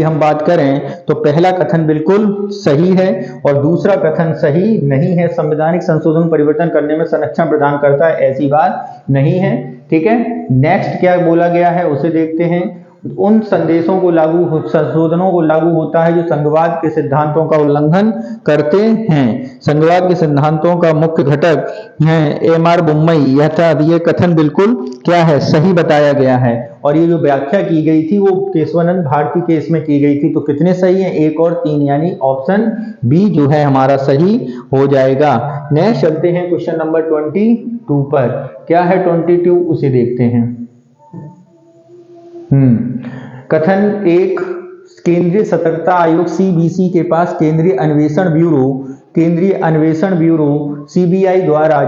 हम बात करें, तो पहला कथन बिल्कुल सही है और दूसरा कथन सही नहीं है। संवैधानिक संशोधन परिवर्तन करने में संरक्षण प्रदान करता है, ऐसी बात नहीं है। ठीक है, नेक्स्ट क्या बोला गया है उसे देखते हैं। उन संशोधनों को लागू होता है जो संघवाद के सिद्धांतों का उल्लंघन करते हैं। संघवाद के सिद्धांतों का मुख्य घटक है एम.आर. बुम्मई। यह कथन बिल्कुल क्या है, सही बताया गया है। और ये जो व्याख्या की गई थी वो केशवानंद भारती केस में की गई थी। तो कितने सही है, 1 और 3, यानी ऑप्शन बी जो है हमारा सही हो जाएगा। नेक्स्ट चलते हैं क्वेश्चन नंबर 22 पर। क्या है 22 उसे देखते हैं। कथन 1, केंद्रीय सतर्कता आयोग सीबीसी के पास केंद्रीय अन्वेषण ब्यूरो सीबीआई द्वारा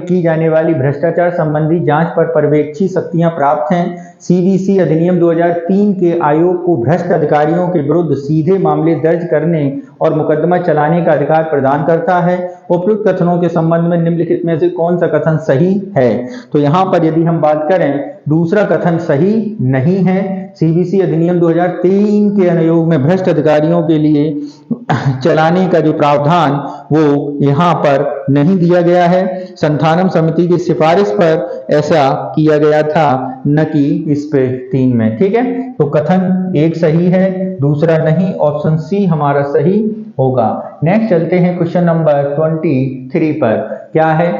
की जाने वाली भ्रष्टाचार संबंधी जांच पर पर्यवेक्षी शक्तियां प्राप्त हैं। सीबीसी अधिनियम 2003 के आयोग को भ्रष्ट अधिकारियों के विरुद्ध सीधे मामले दर्ज करने और मुकदमा चलाने का अधिकार प्रदान करता है। उपयुक्त कथनों के संबंध में निम्नलिखित में से कौन सा कथन सही है? तो यहाँ पर यदि हम बात करें, दूसरा कथन सही नहीं है। सीबीसी अधिनियम 2003 के अनुयोग में भ्रष्ट अधिकारियों के लिए चलाने का जो प्रावधान वो यहाँ पर नहीं दिया गया है। संथानम समिति की सिफारिश पर ऐसा किया गया था, न कि इस पे 3 में। ठीक है, तो कथन 1 सही है, दूसरा नहीं, ऑप्शन सी हमारा सही होगा। नेक्स्ट चलते हैं क्वेश्चन नंबर 23 पर। क्या है,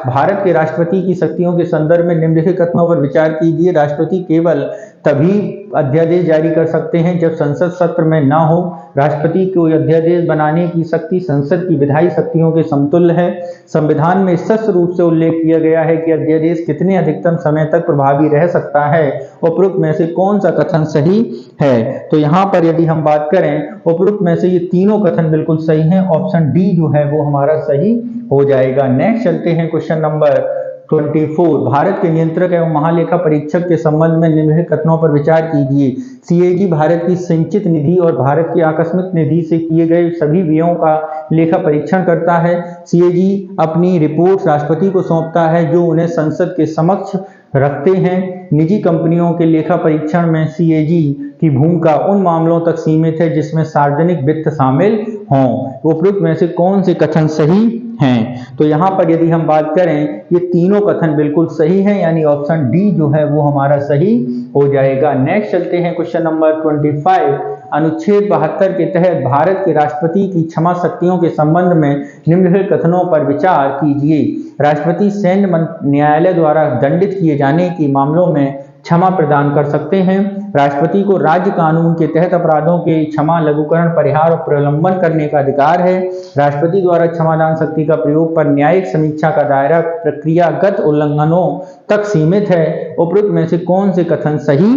भारत के राष्ट्रपति की शक्तियों के संदर्भ में निम्नलिखित कथनों पर विचार कीजिए। राष्ट्रपति केवल तभी अध्यादेश जारी कर सकते हैं जब संसद सत्र में ना हो। राष्ट्रपति को अध्यादेश बनाने की शक्ति संसद की विधायी शक्तियों के समतुल्य है। संविधान में स्पष्ट रूप से उल्लेख किया गया है कि अध्यादेश कितने अधिकतम समय तक प्रभावी रह सकता है। उपरोक्त में से कौन सा कथन सही है? तो यहाँ पर यदि हम बात करें, उपरोक्त में से ये तीनों कथन बिल्कुल सही हैं। ऑप्शन डी जो है वो हमारा सही हो जाएगा। नेक्स्ट चलते हैं क्वेश्चन नंबर 24, भारत के नियंत्रक एवं महालेखा परीक्षक के संबंध में निम्नलिखित कथनों पर विचार कीजिए। सीएजी भारत की संचित निधि और भारत की आकस्मिक निधि से किए गए सभी व्ययों का लेखा परीक्षण करता है। सीएजी अपनी रिपोर्ट राष्ट्रपति को सौंपता है, जो उन्हें संसद के समक्ष रखते हैं। निजी कंपनियों के लेखा परीक्षण में सीएजी की भूमिका उन मामलों तक सीमित है जिसमें सार्वजनिक वित्त शामिल हों। उपरोक्त में से कौन से कथन सही हैं? तो यहाँ पर यदि हम बात करें, ये तीनों कथन बिल्कुल सही हैं, यानी ऑप्शन डी जो है वो हमारा सही हो जाएगा। नेक्स्ट चलते हैं क्वेश्चन नंबर 25, अनुच्छेद 72 के तहत भारत के राष्ट्रपति की क्षमा शक्तियों के संबंध में निम्नलिखित कथनों पर विचार कीजिए। राष्ट्रपति सैन्य न्यायालय द्वारा दंडित किए जाने के मामलों में क्षमा प्रदान कर सकते हैं। राष्ट्रपति को राज्य कानून के तहत अपराधों के क्षमा, लघुकरण, परिहार और प्रलंबन करने का अधिकार है। राष्ट्रपति द्वारा क्षमादान शक्ति का प्रयोग पर न्यायिक समीक्षा का दायरा प्रक्रियागत उल्लंघनों तक सीमित है। उपरोक्त में से कौन से कथन सही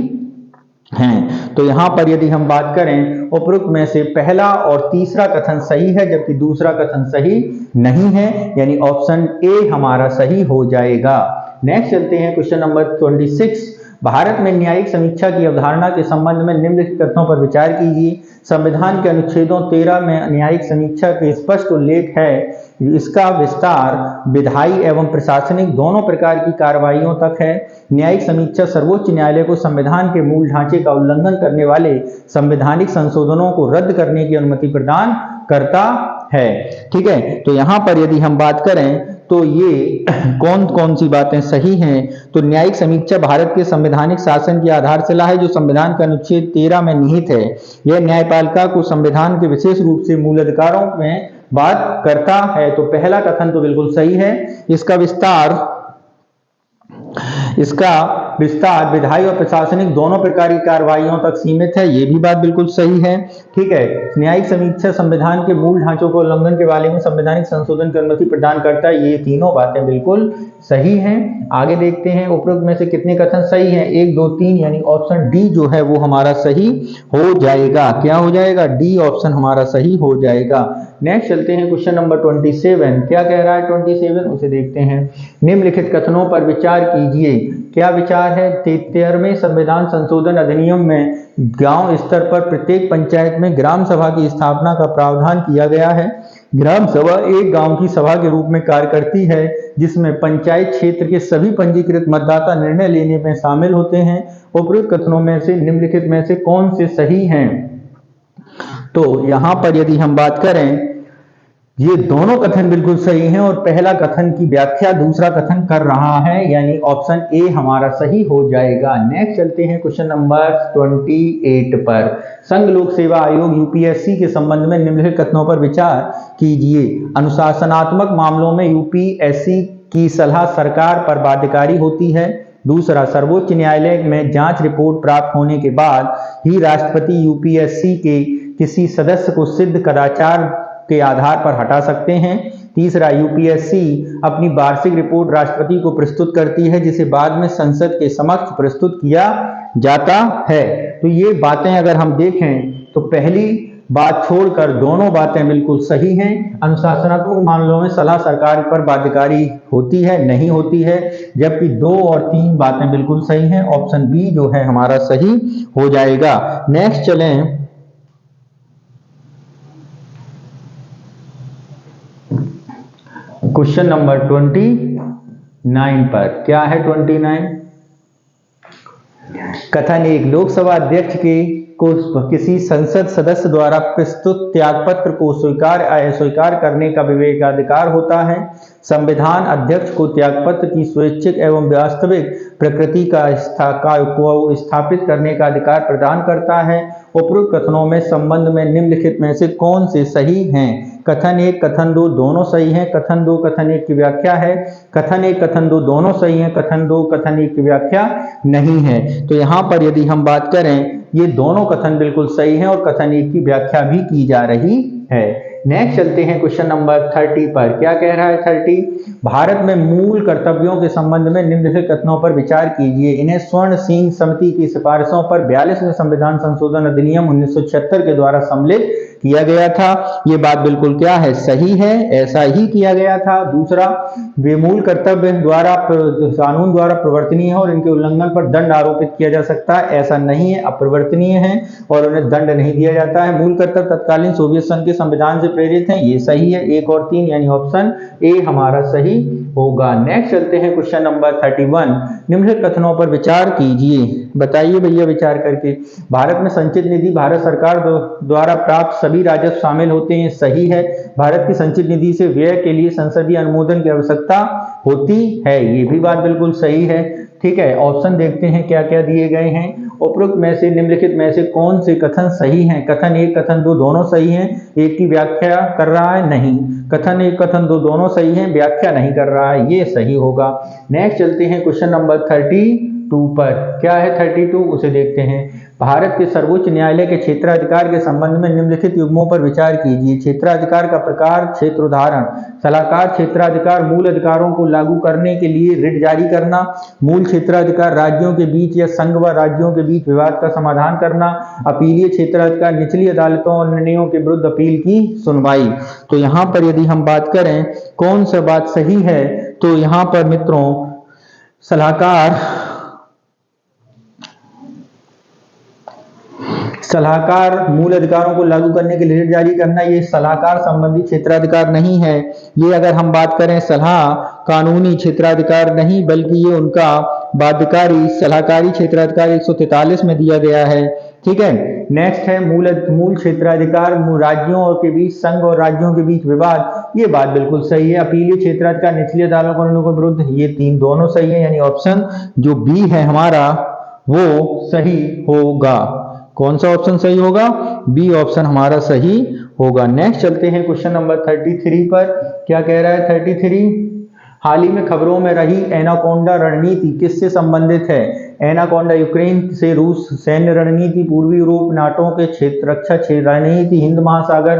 हैं? तो यहाँ पर यदि हम बात करें, उपरोक्त में से पहला और तीसरा कथन सही है, जबकि दूसरा कथन सही नहीं है, यानी ऑप्शन ए हमारा सही हो जाएगा। नेक्स्ट चलते हैं क्वेश्चन नंबर 26, भारत में न्यायिक समीक्षा की अवधारणा के संबंध में निम्नलिखित कथनों पर विचार कीजिए। संविधान के अनुच्छेदों 13 में न्यायिक समीक्षा के स्पष्ट उल्लेख है। इसका विस्तार विधायी एवं प्रशासनिक दोनों प्रकार की कार्रवाइयों तक है। न्यायिक समीक्षा सर्वोच्च न्यायालय को संविधान के मूल ढांचे का उल्लंघन करने वाले संवैधानिक संशोधनों को रद्द करने की अनुमति प्रदान करता है। ठीक है, तो यहाँ पर यदि हम बात करें तो ये कौन कौन सी बातें सही हैं? तो न्यायिक समीक्षा भारत के संवैधानिक शासन की आधारशिला है, जो संविधान के अनुच्छेद 13 में निहित है। यह न्यायपालिका को संविधान के विशेष रूप से मूल अधिकारों में बात करता है। तो पहला कथन तो बिल्कुल सही है। इसका विस्तार विधायी और प्रशासनिक दोनों प्रकार की कार्रवाइयों तक सीमित है, ये भी बात बिल्कुल सही है। ठीक है, न्यायिक समीक्षा संविधान के मूल ढांचों को उल्लंघन के बारे में संवैधानिक संशोधन की अनुमति प्रदान करता है, ये तीनों बातें बिल्कुल सही हैं। आगे देखते हैं उपरोक्त में से कितने कथन सही हैं। 1 2 3 यानी ऑप्शन डी जो है वो हमारा सही हो जाएगा। क्या हो जाएगा? डी ऑप्शन हमारा सही हो जाएगा। नेक्स्ट चलते हैं क्वेश्चन नंबर 27। क्या कह रहा है 27? उसे देखते हैं। निम्नलिखित कथनों पर विचार कीजिए। क्या विचार है? 73वें संविधान संशोधन अधिनियम में गांव स्तर पर प्रत्येक पंचायत में ग्राम सभा की स्थापना का प्रावधान किया गया है। ग्राम सभा एक गांव की सभा के रूप में कार्य करती है जिसमें पंचायत क्षेत्र के सभी पंजीकृत मतदाता निर्णय लेने में शामिल होते हैं। उपरोक्त कथनों में से निम्नलिखित में से कौन से सही हैं? तो यहां पर यदि हम बात करें, ये दोनों कथन बिल्कुल सही हैं और पहला कथन की व्याख्या दूसरा कथन कर रहा है, यानी ऑप्शन ए हमारा सही हो जाएगा। नेक्स्ट चलते हैं क्वेश्चन नंबर 28 पर। संघ लोक सेवा आयोग यूपीएससी के संबंध में निम्नलिखित कथनों पर विचार कीजिए। अनुशासनात्मक मामलों में यूपीएससी की सलाह सरकार पर बाध्यकारी होती है। दूसरा, सर्वोच्च न्यायालय में जांच रिपोर्ट प्राप्त होने के बाद ही राष्ट्रपति यूपीएससी के किसी सदस्य को सिद्ध कदाचार के आधार पर हटा सकते हैं। तीसरा, यूपीएससी अपनी वार्षिक रिपोर्ट राष्ट्रपति को प्रस्तुत करती है जिसे बाद में संसद के समक्ष प्रस्तुत किया जाता है। तो ये बातें अगर हम देखें तो पहली बात छोड़कर दोनों बातें बिल्कुल सही हैं। अनुशासनात्मक मामलों में सलाह सरकार पर बाध्यकारी होती है, नहीं होती है, जबकि 2 और 3 बातें बिल्कुल सही हैं। ऑप्शन बी जो है हमारा सही हो जाएगा। नेक्स्ट चलें क्वेश्चन नंबर 29 पर। क्या है 29? कथन 1, लोकसभा अध्यक्ष को किसी संसद सदस्य द्वारा प्रस्तुत त्यागपत्र को स्वीकार या अस्वीकार करने का विवेकाधिकार होता है। संविधान अध्यक्ष को त्यागपत्र की स्वैच्छिक एवं वास्तविक प्रकृति को स्थापित करने का अधिकार प्रदान करता है। उपरोक्त कथनों में संबंध में निम्नलिखित में से कौन से सही हैं? कथन 1 कथन 2 दोनों सही हैं। कथन 2 कथन 1 की व्याख्या है। कथन 1 कथन 2 दोनों सही हैं। कथन 2 कथन 1 की व्याख्या नहीं है। तो यहाँ पर यदि हम बात करें, ये दोनों कथन बिल्कुल सही हैं और कथन 1 की व्याख्या भी की जा रही है। नेक्स्ट चलते हैं क्वेश्चन नंबर 30 पर। क्या कह रहा है 30? भारत में मूल कर्तव्यों के संबंध में निम्नलिखित कथनों पर विचार कीजिए। इन्हें स्वर्ण सिंह समिति की सिफारिशों पर 42वें संविधान संशोधन अधिनियम 1976 के द्वारा सम्मिलित किया गया था। ये बात बिल्कुल क्या है? सही है, ऐसा ही किया गया था। दूसरा, वे मूल कर्तव्य द्वारा कानून द्वारा प्रवर्तनीय है और इनके उल्लंघन पर दंड आरोपित किया जा सकता है, ऐसा नहीं है, अप्रवर्तनीय है और उन्हें दंड नहीं दिया जाता है। मूल कर्तव्य तत्कालीन सोवियत संघ के संविधान से प्रेरित है, ये सही है। 1 और 3 यानी ऑप्शन ए हमारा सही होगा। नेक्स्ट चलते हैं क्वेश्चन नंबर 31। निम्नलिखित कथनों पर विचार कीजिए। बताइए भैया विचार करके। भारत में संचित निधि भारत सरकार द्वारा प्राप्त सभी राजस्व शामिल होते हैं, सही है। भारत की संचित निधि से व्यय के लिए संसदीय अनुमोदन की आवश्यकता होती है, ये भी बात बिल्कुल सही है। ठीक है, ऑप्शन देखते हैं क्या क्या दिए गए हैं। उपरोक्त में से निम्नलिखित में से कौन से कथन सही हैं? कथन 1 कथन 2 दोनों सही हैं। एक की व्याख्या कर रहा है, नहीं। कथन 1 कथन 2 दोनों सही हैं, व्याख्या नहीं कर रहा है, ये सही होगा। नेक्स्ट चलते हैं क्वेश्चन नंबर 32 पर। क्या है 32? उसे देखते हैं। भारत के सर्वोच्च न्यायालय के क्षेत्राधिकार के संबंध में निम्नलिखित युग्मों पर विचार कीजिए। क्षेत्राधिकार का प्रकार, क्षेत्र उदाहरण। सलाहकार क्षेत्राधिकार मूल अधिकारों को लागू करने के लिए रिट जारी करना। मूल क्षेत्राधिकार राज्यों के बीच या संघ व राज्यों के बीच विवाद का समाधान करना। अपीलीय क्षेत्राधिकार निचली अदालतों और निर्णयों के विरुद्ध अपील की सुनवाई। तो यहाँ पर यदि हम बात करें कौन सा बात सही है, तो यहाँ पर मित्रों सलाहकार मूल अधिकारों को लागू करने के लिए रिट जारी करना, ये सलाहकार संबंधी क्षेत्राधिकार नहीं है। ये अगर हम बात करें सलाह कानूनी क्षेत्राधिकार नहीं, बल्कि ये उनका बाध्यकारी सलाहकारी क्षेत्राधिकार 143 में दिया गया है। ठीक है, नेक्स्ट है मूल क्षेत्राधिकार राज्यों और के बीच, संघ और राज्यों के बीच विवाद, ये बात बिल्कुल सही है। अपीलीय क्षेत्राधिकार निचली अदालतों के विरुद्ध, ये 3 दोनों सही है, यानी ऑप्शन जो बी है हमारा वो सही होगा। कौन सा ऑप्शन सही होगा? बी ऑप्शन हमारा सही होगा। नेक्स्ट चलते हैं क्वेश्चन नंबर 33 पर। क्या कह रहा है 33? हाल ही में खबरों में रही एनाकोंडा रणनीति किससे संबंधित है? एनाकोंडा यूक्रेन से रूस सैन्य रणनीति, पूर्वी यूरोप नाटो के क्षेत्र रक्षा रणनीति, हिंद महासागर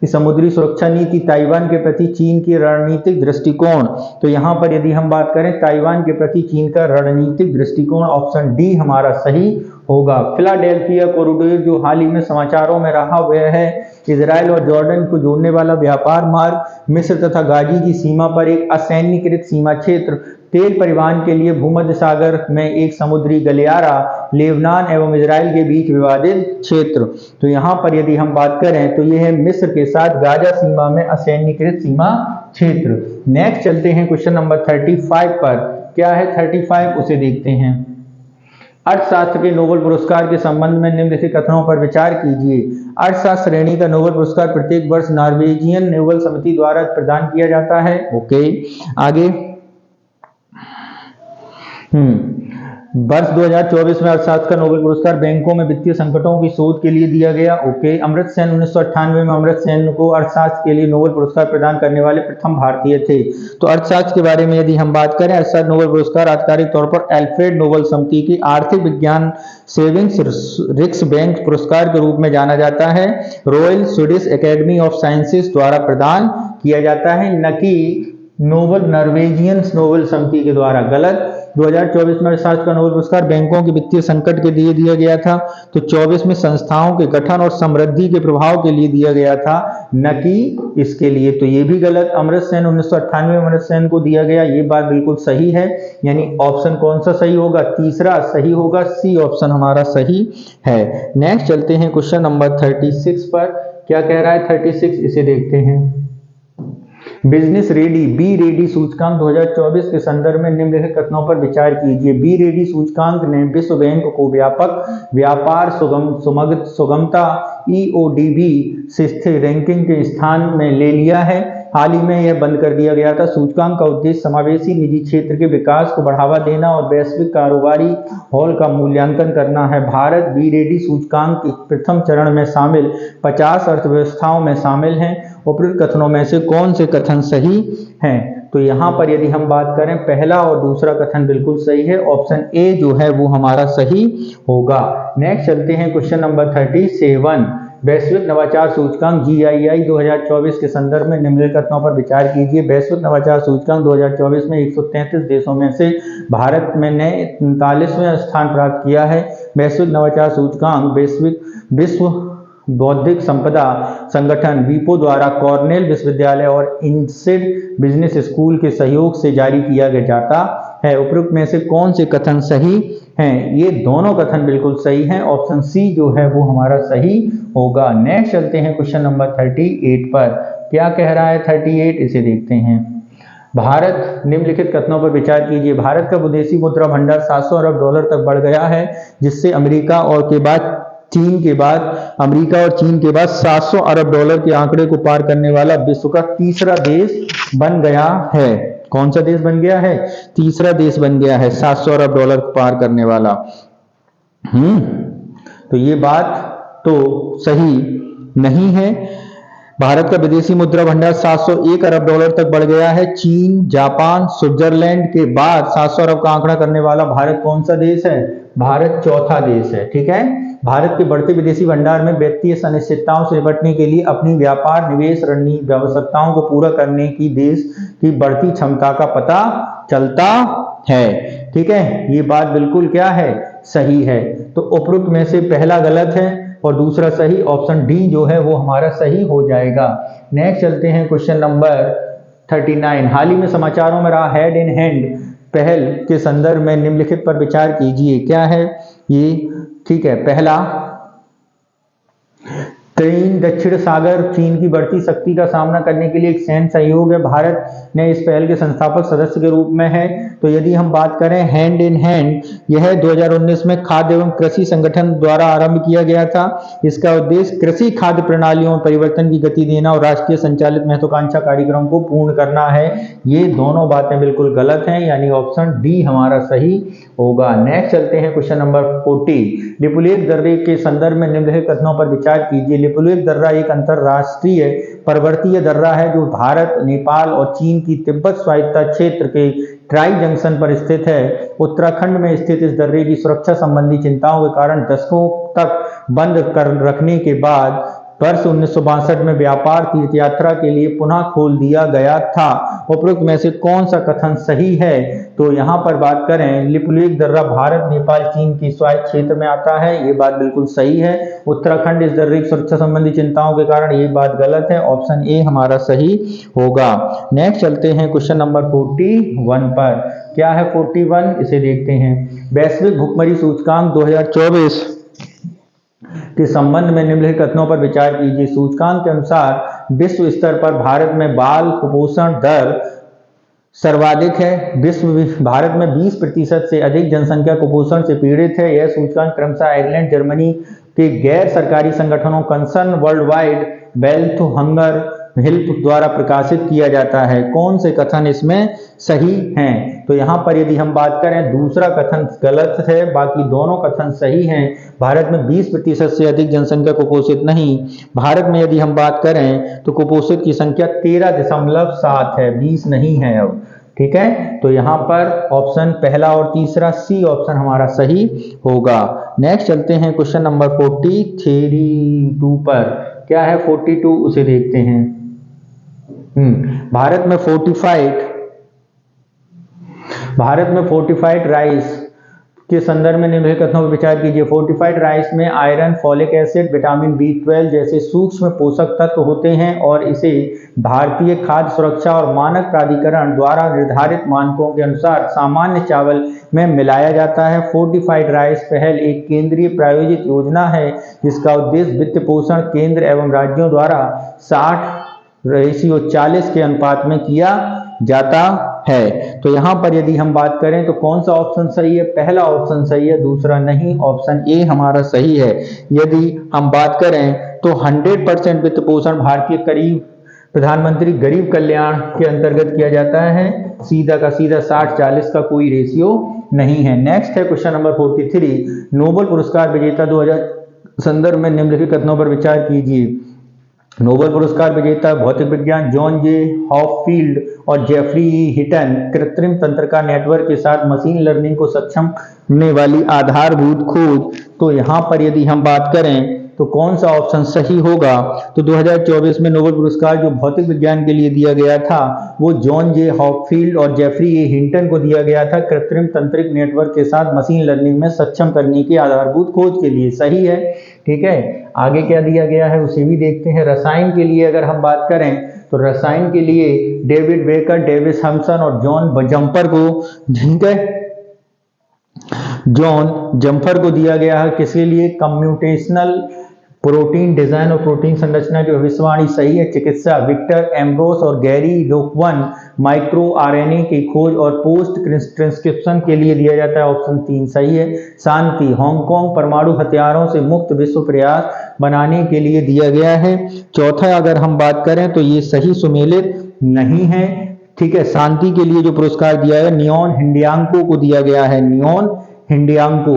की समुद्री सुरक्षा नीति, ताइवान के प्रति चीन की रणनीतिक दृष्टिकोण। तो यहाँ पर यदि हम बात करें ताइवान के प्रति चीन का रणनीतिक दृष्टिकोण, ऑप्शन डी हमारा सही होगा। फिलाडेल्फिया कॉरिडोर जो हाल ही में समाचारों में रहा हुआ है, इजराइल और जॉर्डन को जोड़ने वाला व्यापार मार्ग, मिस्र तथा गाजी की सीमा पर एक असैन्यकृत सीमा क्षेत्र, तेल परिवहन के लिए भूमध्य सागर में एक समुद्री गलियारा, लेबनान एवं इजराइल के बीच विवादित क्षेत्र। तो यहाँ पर यदि हम बात करें तो यह है मिस्र के साथ गाजा सीमा में असैन्यकृत सीमा क्षेत्र। नेक्स्ट चलते हैं क्वेश्चन नंबर 35 पर। क्या है 35, उसे देखते हैं। अर्थशास्त्र के नोबेल पुरस्कार के संबंध में निम्नलिखित कथनों पर विचार कीजिए। अर्थशास्त्र श्रेणी का नोबेल पुरस्कार प्रत्येक वर्ष नॉर्वेजियन नोबेल समिति द्वारा प्रदान किया जाता है। ओके, आगे वर्ष 2024 में अर्थशास्त्र का नोबेल पुरस्कार बैंकों में वित्तीय संकटों की शोध के लिए दिया गया। ओके, अमर्त्य सेन 1998 में अमर्त्य सेन को अर्थशास्त्र के लिए नोबेल पुरस्कार प्रदान करने वाले प्रथम भारतीय थे। तो अर्थशास्त्र के बारे में यदि हम बात करें, अर्थशास्त्र नोबेल पुरस्कार आधिकारिक तौर पर अल्फ्रेड नोबेल समिति की आर्थिक विज्ञान सेविंग्स रिक्स बैंक पुरस्कार के रूप में जाना जाता है। Royal Swedish academy of sciences द्वारा प्रदान किया जाता है, न कि नॉर्वेजियन नोबेल समिति के द्वारा। गलत। 2024 में अर्थशास्त्र का नोबेल पुरस्कार बैंकों के वित्तीय संकट के लिए दिया गया था। तो 24 में संस्थाओं के गठन और समृद्धि के प्रभाव के लिए दिया गया था, न कि इसके लिए। तो ये भी गलत। अमर्त्य सेन 1998 में अमर्त्य सेन को दिया गया, ये बात बिल्कुल सही है। यानी ऑप्शन कौन सा सही होगा? तीसरा सही होगा, सी ऑप्शन हमारा सही है। नेक्स्ट चलते हैं क्वेश्चन नंबर 36 पर। क्या कह रहा है 36, इसे देखते हैं। बिजनेस रेडी बी रेडी सूचकांक 2024 के संदर्भ में निम्नलिखित कथनों पर विचार कीजिए। बी रेडी सूचकांक ने विश्व बैंक को व्यापक व्यापार सुगमता EODB से स्थिर रैंकिंग के स्थान में ले लिया है। हाल ही में यह बंद कर दिया गया था। सूचकांक का उद्देश्य समावेशी निजी क्षेत्र के विकास को बढ़ावा देना और वैश्विक कारोबारी हॉल का मूल्यांकन करना है। भारत बी रेडी सूचकांक के प्रथम चरण में शामिल 50 अर्थव्यवस्थाओं में शामिल हैं। उपरोक्त कथनों में से कौन से कथन सही हैं? तो यहाँ पर यदि हम बात करें, पहला और दूसरा कथन बिल्कुल सही है। ऑप्शन ए जो है वो हमारा सही होगा। नेक्स्ट चलते हैं क्वेश्चन नंबर 37। वैश्विक नवाचार सूचकांक GII 2024 के संदर्भ में निम्नलिखित कथनों पर विचार कीजिए। वैश्विक नवाचार सूचकांक 2024 में 133 देशों में से भारत में ने 39वें स्थान प्राप्त किया है। वैश्विक नवाचार सूचकांक विश्व बौद्धिक संपदा संगठन WIPO द्वारा कॉर्नेल विश्वविद्यालय और इनसेड बिजनेस स्कूल के सहयोग से जारी किया जाता है। उपरोक्त में से कौन से कथन सही हैं? ये दोनों कथन बिल्कुल सही हैं। ऑप्शन सी जो है वो हमारा सही होगा। नेक्स्ट चलते हैं क्वेश्चन नंबर 38 पर। क्या कह रहा है 38, इसे देखते हैं। भारत निम्नलिखित कथनों पर विचार कीजिए। भारत का विदेशी मुद्रा भंडार 700 अरब डॉलर तक बढ़ गया है, जिससे अमेरिका और चीन के बाद 700 अरब डॉलर के आंकड़े को पार करने वाला विश्व का तीसरा देश बन गया है। कौन सा देश बन गया है? तीसरा देश बन गया है 700 अरब डॉलर पार करने वाला। तो ये बात तो सही नहीं है। भारत का विदेशी मुद्रा भंडार 701 अरब डॉलर तक बढ़ गया है। चीन, जापान, स्विट्जरलैंड के बाद 700 अरब का आंकड़ा करने वाला भारत कौन सा देश है? भारत चौथा देश है। ठीक है। भारत के बढ़ते विदेशी भंडार में वित्तीय अनिश्चितताओं से निपटने के लिए अपनी व्यापार निवेश रणनीति आवश्यकताओं को पूरा करने की देश की बढ़ती क्षमता का पता चलता है। ठीक है, ये बात बिल्कुल क्या है? सही है। तो उपरोक्त में से पहला गलत है और दूसरा सही। ऑप्शन डी जो है वो हमारा सही हो जाएगा। नेक्स्ट चलते हैं क्वेश्चन नंबर 39। हाल ही में समाचारों में रहा हेड इन हैंड पहल के संदर्भ में निम्नलिखित पर विचार कीजिए। क्या है ये? ठीक है, पहला, दक्षिण सागर चीन की बढ़ती शक्ति का सामना करने के लिए एक सैन्य सहयोग है। भारत ने इस पहल के संस्थापक सदस्य के रूप में है। तो यदि हम बात करें हैंड इन हैंड, यह 2019 में खाद्य एवं कृषि संगठन द्वारा आरंभ किया गया था। इसका उद्देश्य कृषि खाद्य प्रणालियों में परिवर्तन की गति देना और राष्ट्रीय संचालित महत्वाकांक्षा कार्यक्रम को पूर्ण करना है। ये दोनों बातें बिल्कुल गलत हैं, यानी ऑप्शन डी हमारा सही होगा। नेक्स्ट चलते हैं क्वेश्चन नंबर 40। लिपुलेख दर्रे के संदर्भ में निम्नलिखित कथनों पर विचार कीजिए। लिपुलेख दर्रा एक अंतरराष्ट्रीय पर्वतीय दर्रा है जो भारत, नेपाल और चीन की तिब्बत स्वायत्तता क्षेत्र के ट्राई जंक्शन पर स्थित है। उत्तराखंड में स्थित इस दर्रे की सुरक्षा संबंधी चिंताओं के कारण दशकों तक बंद कर रखने के बाद वर्ष 1962 में व्यापार तीर्थ यात्रा के लिए पुनः खोल दिया गया था। उपरोक्त में से कौन सा कथन सही है? तो यहाँ पर बात करें, लिपुलेख दर्रा भारत, नेपाल, चीन की स्वायत्त क्षेत्र में आता है, ये बात बिल्कुल सही है। उत्तराखंड इस दर्रे की सुरक्षा संबंधी चिंताओं के कारण, ये बात गलत है, ऑप्शन ए हमारा सही होगा। नेक्स्ट चलते हैं क्वेश्चन नंबर 41 पर। क्या है 41, इसे देखते हैं। वैश्विक भुखमरी सूचकांक 2024 के संबंध में निम्नलिखित कथनों पर विचार कीजिए। सूचकांक के अनुसार विश्व स्तर पर भारत में बाल कुपोषण दर सर्वाधिक है। भारत में 20% से अधिक जनसंख्या कुपोषण से पीड़ित है। यह सूचकांक क्रमशः आयरलैंड, जर्मनी के गैर सरकारी संगठनों concern world wide wealth hunger help द्वारा प्रकाशित किया जाता है। कौन से कथन इसमें सही हैं? तो यहाँ पर यदि हम बात करें, दूसरा कथन गलत है, बाकी दोनों कथन सही हैं। भारत में 20% से अधिक जनसंख्या कुपोषित नहीं। भारत में यदि हम बात करें तो कुपोषित की संख्या 13.7 है, 20 नहीं है अब। ठीक है, तो यहाँ पर ऑप्शन पहला और तीसरा सी ऑप्शन हमारा सही होगा। नेक्स्ट चलते हैं क्वेश्चन नंबर 42 पर। क्या है 42, उसे देखते हैं। भारत में फोर्टिफाइड राइस के संदर्भ में निम्नलिखित कथनों पर विचार कीजिए। फोर्टिफाइड राइस में iron, folic acid, vitamin B12 जैसे सूक्ष्म पोषक तत्व होते हैं और इसे भारतीय खाद्य सुरक्षा और मानक प्राधिकरण द्वारा निर्धारित मानकों के अनुसार सामान्य चावल में मिलाया जाता है। फोर्टिफाइड राइस पहल एक केंद्रीय प्रायोजित योजना है जिसका उद्देश्य वित्त पोषण केंद्र एवं राज्यों द्वारा 60:40 के अनुपात में किया जाता है। तो यहाँ पर यदि हम बात करें तो कौन सा ऑप्शन सही है? पहला ऑप्शन सही है, दूसरा नहीं, ऑप्शन ए हमारा सही है। यदि हम बात करें तो 100% वित्त पोषण भारतीय करीब प्रधानमंत्री गरीब कल्याण के अंतर्गत किया जाता है। सीधा का सीधा 60-40 का कोई रेशियो नहीं है। नेक्स्ट है क्वेश्चन नंबर 43। नोबेल पुरस्कार विजेता 2000 संदर्भ में निम्नलिखित कथनों पर विचार कीजिए। नोबेल पुरस्कार विजेता भौतिक विज्ञान जॉन जे हॉपफील्ड और जेफरी हिटन कृत्रिम तंत्रिका नेटवर्क के साथ मशीन लर्निंग को सक्षम करने वाली आधारभूत खोज। तो यहाँ पर यदि हम बात करें तो कौन सा ऑप्शन सही होगा? तो 2024 में नोबेल पुरस्कार जो भौतिक विज्ञान के लिए दिया गया था वो जॉन जे हॉपफील्ड और जेफरी हिंटन को दिया गया था, कृत्रिम तंत्रिक नेटवर्क के साथ मशीन लर्निंग में सक्षम करने की आधारभूत खोज के लिए। सही है, ठीक है। आगे क्या दिया गया है उसे भी देखते हैं। रसायन के लिए अगर हम बात करें तो रसायन के लिए डेविड बेकर, डेविस थॉमसन और जॉन जम्पर को दिया गया है। किसके लिए? कंप्यूटेशनल प्रोटीन डिजाइन और प्रोटीन संरचना की भविष्यवाणी। सही है। चिकित्सा विक्टर एम्ब्रोस और गैरी लोकवन माइक्रो RNA की खोज और पोस्ट ट्रांसक्रिप्शन के लिए दिया जाता है। ऑप्शन 3 सही है। शांति हांगकांग परमाणु हथियारों से मुक्त विश्व प्रयास बनाने के लिए दिया गया है। चौथा अगर हम बात करें तो ये सही सुमेलित नहीं है। ठीक है, शांति के लिए जो पुरस्कार दिया है नियोन हिंडियांको को दिया गया है। नियोन हिंडियांको,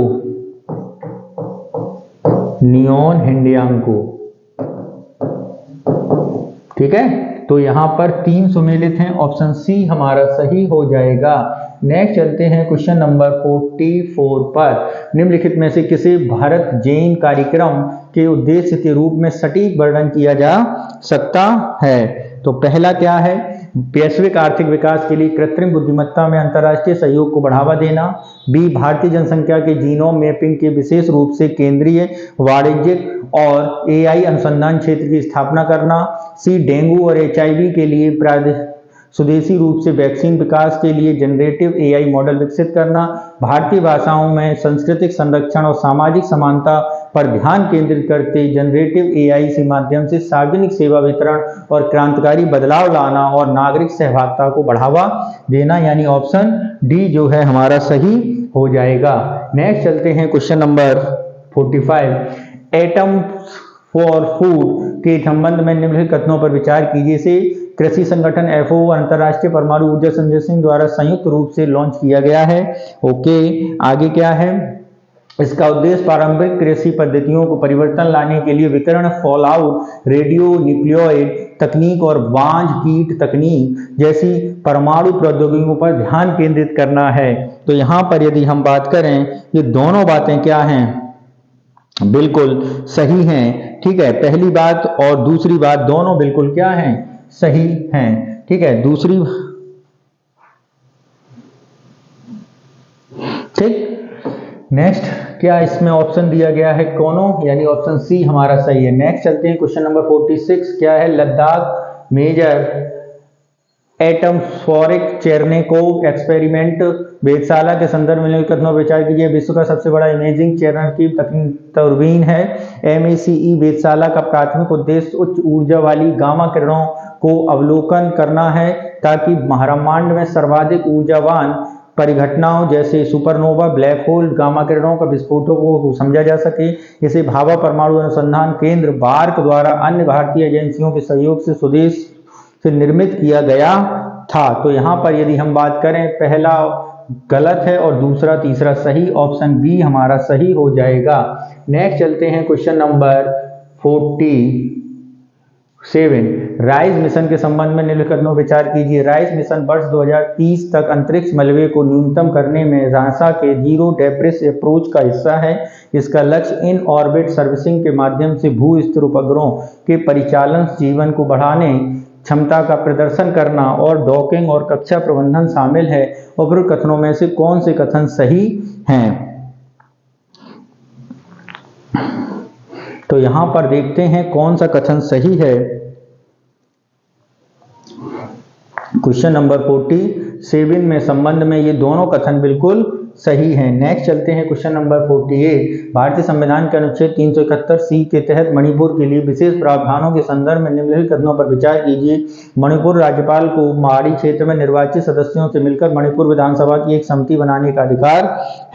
ठीक है। तो यहां पर 3 सुमेलित हैं, ऑप्शन सी हमारा सही हो जाएगा। नेक्स्ट चलते हैं क्वेश्चन नंबर 44 पर। निम्नलिखित में से किसे भारत जैन कार्यक्रम के उद्देश्य के रूप में सटीक वर्णन किया जा सकता है? तो पहला क्या है? वैश्विक आर्थिक विकास के लिए कृत्रिम बुद्धिमत्ता में अंतर्राष्ट्रीय सहयोग को बढ़ावा देना। बी, भारतीय जनसंख्या के जीनोम मैपिंग के विशेष रूप से केंद्रीय वाणिज्यिक और AI अनुसंधान क्षेत्र की स्थापना करना। सी, डेंगू और HIV के लिए स्वदेशी रूप से वैक्सीन विकास के लिए जनरेटिव AI मॉडल विकसित करना। भारतीय भाषाओं में सांस्कृतिक संरक्षण और सामाजिक समानता पर ध्यान केंद्रित करते जनरेटिव AI के माध्यम से सार्वजनिक सेवा वितरण और क्रांतिकारी बदलाव लाना और नागरिक सहभागिता को बढ़ावा देना। यानी ऑप्शन डी जो है हमारा सही हो जाएगा। नेक्स्ट चलते हैं question number 45। Atoms for food के संबंध में निम्नलिखित कथनों पर विचार कीजिए। से कृषि संगठन FAO अंतर्राष्ट्रीय परमाणु ऊर्जा संगठन द्वारा संयुक्त रूप से लॉन्च किया गया है। ओके, आगे क्या है? इसका उद्देश्य पारंपरिक कृषि पद्धतियों को परिवर्तन लाने के लिए विकिरण फॉलआउट, रेडियो न्यूक्लियोइड तकनीक और बांझ कीट तकनीक जैसी परमाणु प्रौद्योगिकियों पर ध्यान केंद्रित करना है। तो यहाँ पर यदि हम बात करें, ये दोनों बातें क्या हैं, बिल्कुल सही हैं। ठीक है, पहली बात और दूसरी बात दोनों बिल्कुल क्या हैं, सही हैं। ठीक है, दूसरी, ठीक, नेक्स्ट क्या इसमें ऑप्शन दिया गया है, कोनो, यानी ऑप्शन सी हमारा सही है। नेक्स्ट चलते हैं क्वेश्चन नंबर 46, क्या है, लद्दाख मेजर एटमॉस्फेरिक चेरनेकोव एक्सपेरिमेंट वेधशाला के संदर्भ में कथनों पर विचार कीजिए। विश्व का सबसे बड़ा इमेजिंग चेरनेकोव दूरबीन है। एमईसीई वेधशाला का प्राथमिक उद्देश्य उच्च ऊर्जा वाली गामा किरणों को अवलोकन करना है ताकि ब्रह्मांड में सर्वाधिक ऊर्जावान परिघटनाओं जैसे सुपरनोवा, ब्लैक होल, गामा किरणों का विस्फोटों को समझा जा सके। इसे भाभा परमाणु अनुसंधान केंद्र बार्क द्वारा अन्य भारतीय एजेंसियों के सहयोग से स्वदेश से निर्मित किया गया था। तो यहाँ पर यदि हम बात करें, पहला गलत है और दूसरा तीसरा सही, ऑप्शन बी हमारा सही हो जाएगा। नेक्स्ट चलते हैं क्वेश्चन नंबर 47, राइज मिशन के संबंध में निम्नलिखित कथनों पर विचार कीजिए। राइज मिशन वर्ष 2030 तक अंतरिक्ष मलबे को न्यूनतम करने में नासा के जीरो डेब्रिस अप्रोच का हिस्सा है। इसका लक्ष्य इन ऑर्बिट सर्विसिंग के माध्यम से भू स्थिर उपग्रहों के परिचालन जीवन को बढ़ाने क्षमता का प्रदर्शन करना और डॉकिंग और कक्षा प्रबंधन शामिल है। उपरोक्त कथनों में से कौन से कथन सही हैं? तो यहां पर देखते हैं कौन सा कथन सही है। क्वेश्चन नंबर 47 में संबंध में ये दोनों कथन बिल्कुल सही हैं। नेक्स्ट चलते हैं क्वेश्चन नंबर 48, भारतीय संविधान के अनुच्छेद 371 के तहत मणिपुर के लिए विशेष प्रावधानों के संदर्भ में निम्नलिखित कथनों पर विचार कीजिए। मणिपुर राज्यपाल को पहाड़ी क्षेत्र में निर्वाचित सदस्यों से मिलकर मणिपुर विधानसभा की एक समिति बनाने का अधिकार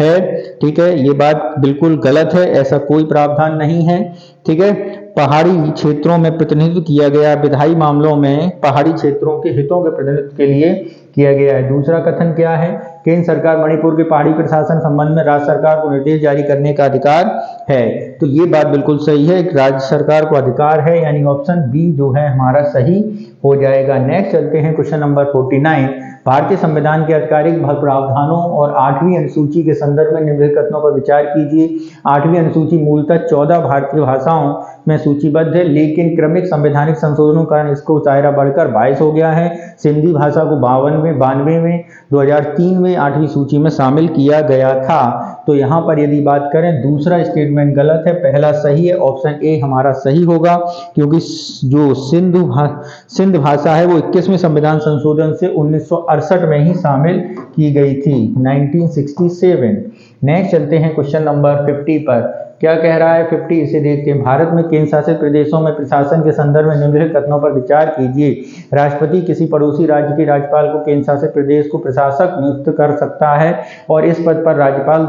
है। ठीक है, ये बात बिल्कुल गलत है, ऐसा कोई प्रावधान नहीं है। ठीक है, पहाड़ी क्षेत्रों में प्रतिनिधित्व किया गया, विधायी मामलों में पहाड़ी क्षेत्रों के हितों के प्रतिनिधित्व के लिए किया गया है। दूसरा कथन क्या है, केंद्र सरकार मणिपुर के पहाड़ी प्रशासन संबंध में राज्य सरकार को निर्देश जारी करने का अधिकार है। तो ये बात बिल्कुल सही है, राज्य सरकार को अधिकार है, यानी ऑप्शन बी जो है हमारा सही हो जाएगा। नेक्स्ट चलते हैं क्वेश्चन नंबर 49, भारतीय संविधान के आधिकारिक प्रावधानों और 8वीं अनुसूची के संदर्भ में निम्नलिखित कथनों पर विचार कीजिए। 8वीं अनुसूची मूलतः 14 भारतीय भाषाओं में सूचीबद्ध है, लेकिन क्रमिक संवैधानिक संशोधनों के कारण इसको दायरा बढ़कर 22 हो गया है। सिंधी भाषा को 92 में 2003 में 8वीं सूची में शामिल किया गया था। तो यहाँ पर यदि बात करें, दूसरा स्टेटमेंट गलत है, पहला सही है, ऑप्शन ए हमारा सही होगा, क्योंकि जो सिंध भाषा है वो 21वें संविधान संशोधन से 1968 में ही शामिल की गई थी, 1967। नेक्स्ट चलते हैं क्वेश्चन नंबर 50 पर, क्या कह रहा है 50, इसे देखते हैं। भारत में केंद्र शासित प्रदेशों में प्रशासन के संदर्भ में निम्नलिखित कथनों पर विचार कीजिए। राष्ट्रपति किसी पड़ोसी राज्य के राज्यपाल को केंद्र शासित प्रदेश को प्रशासक नियुक्त कर सकता है और इस पद पर राज्यपाल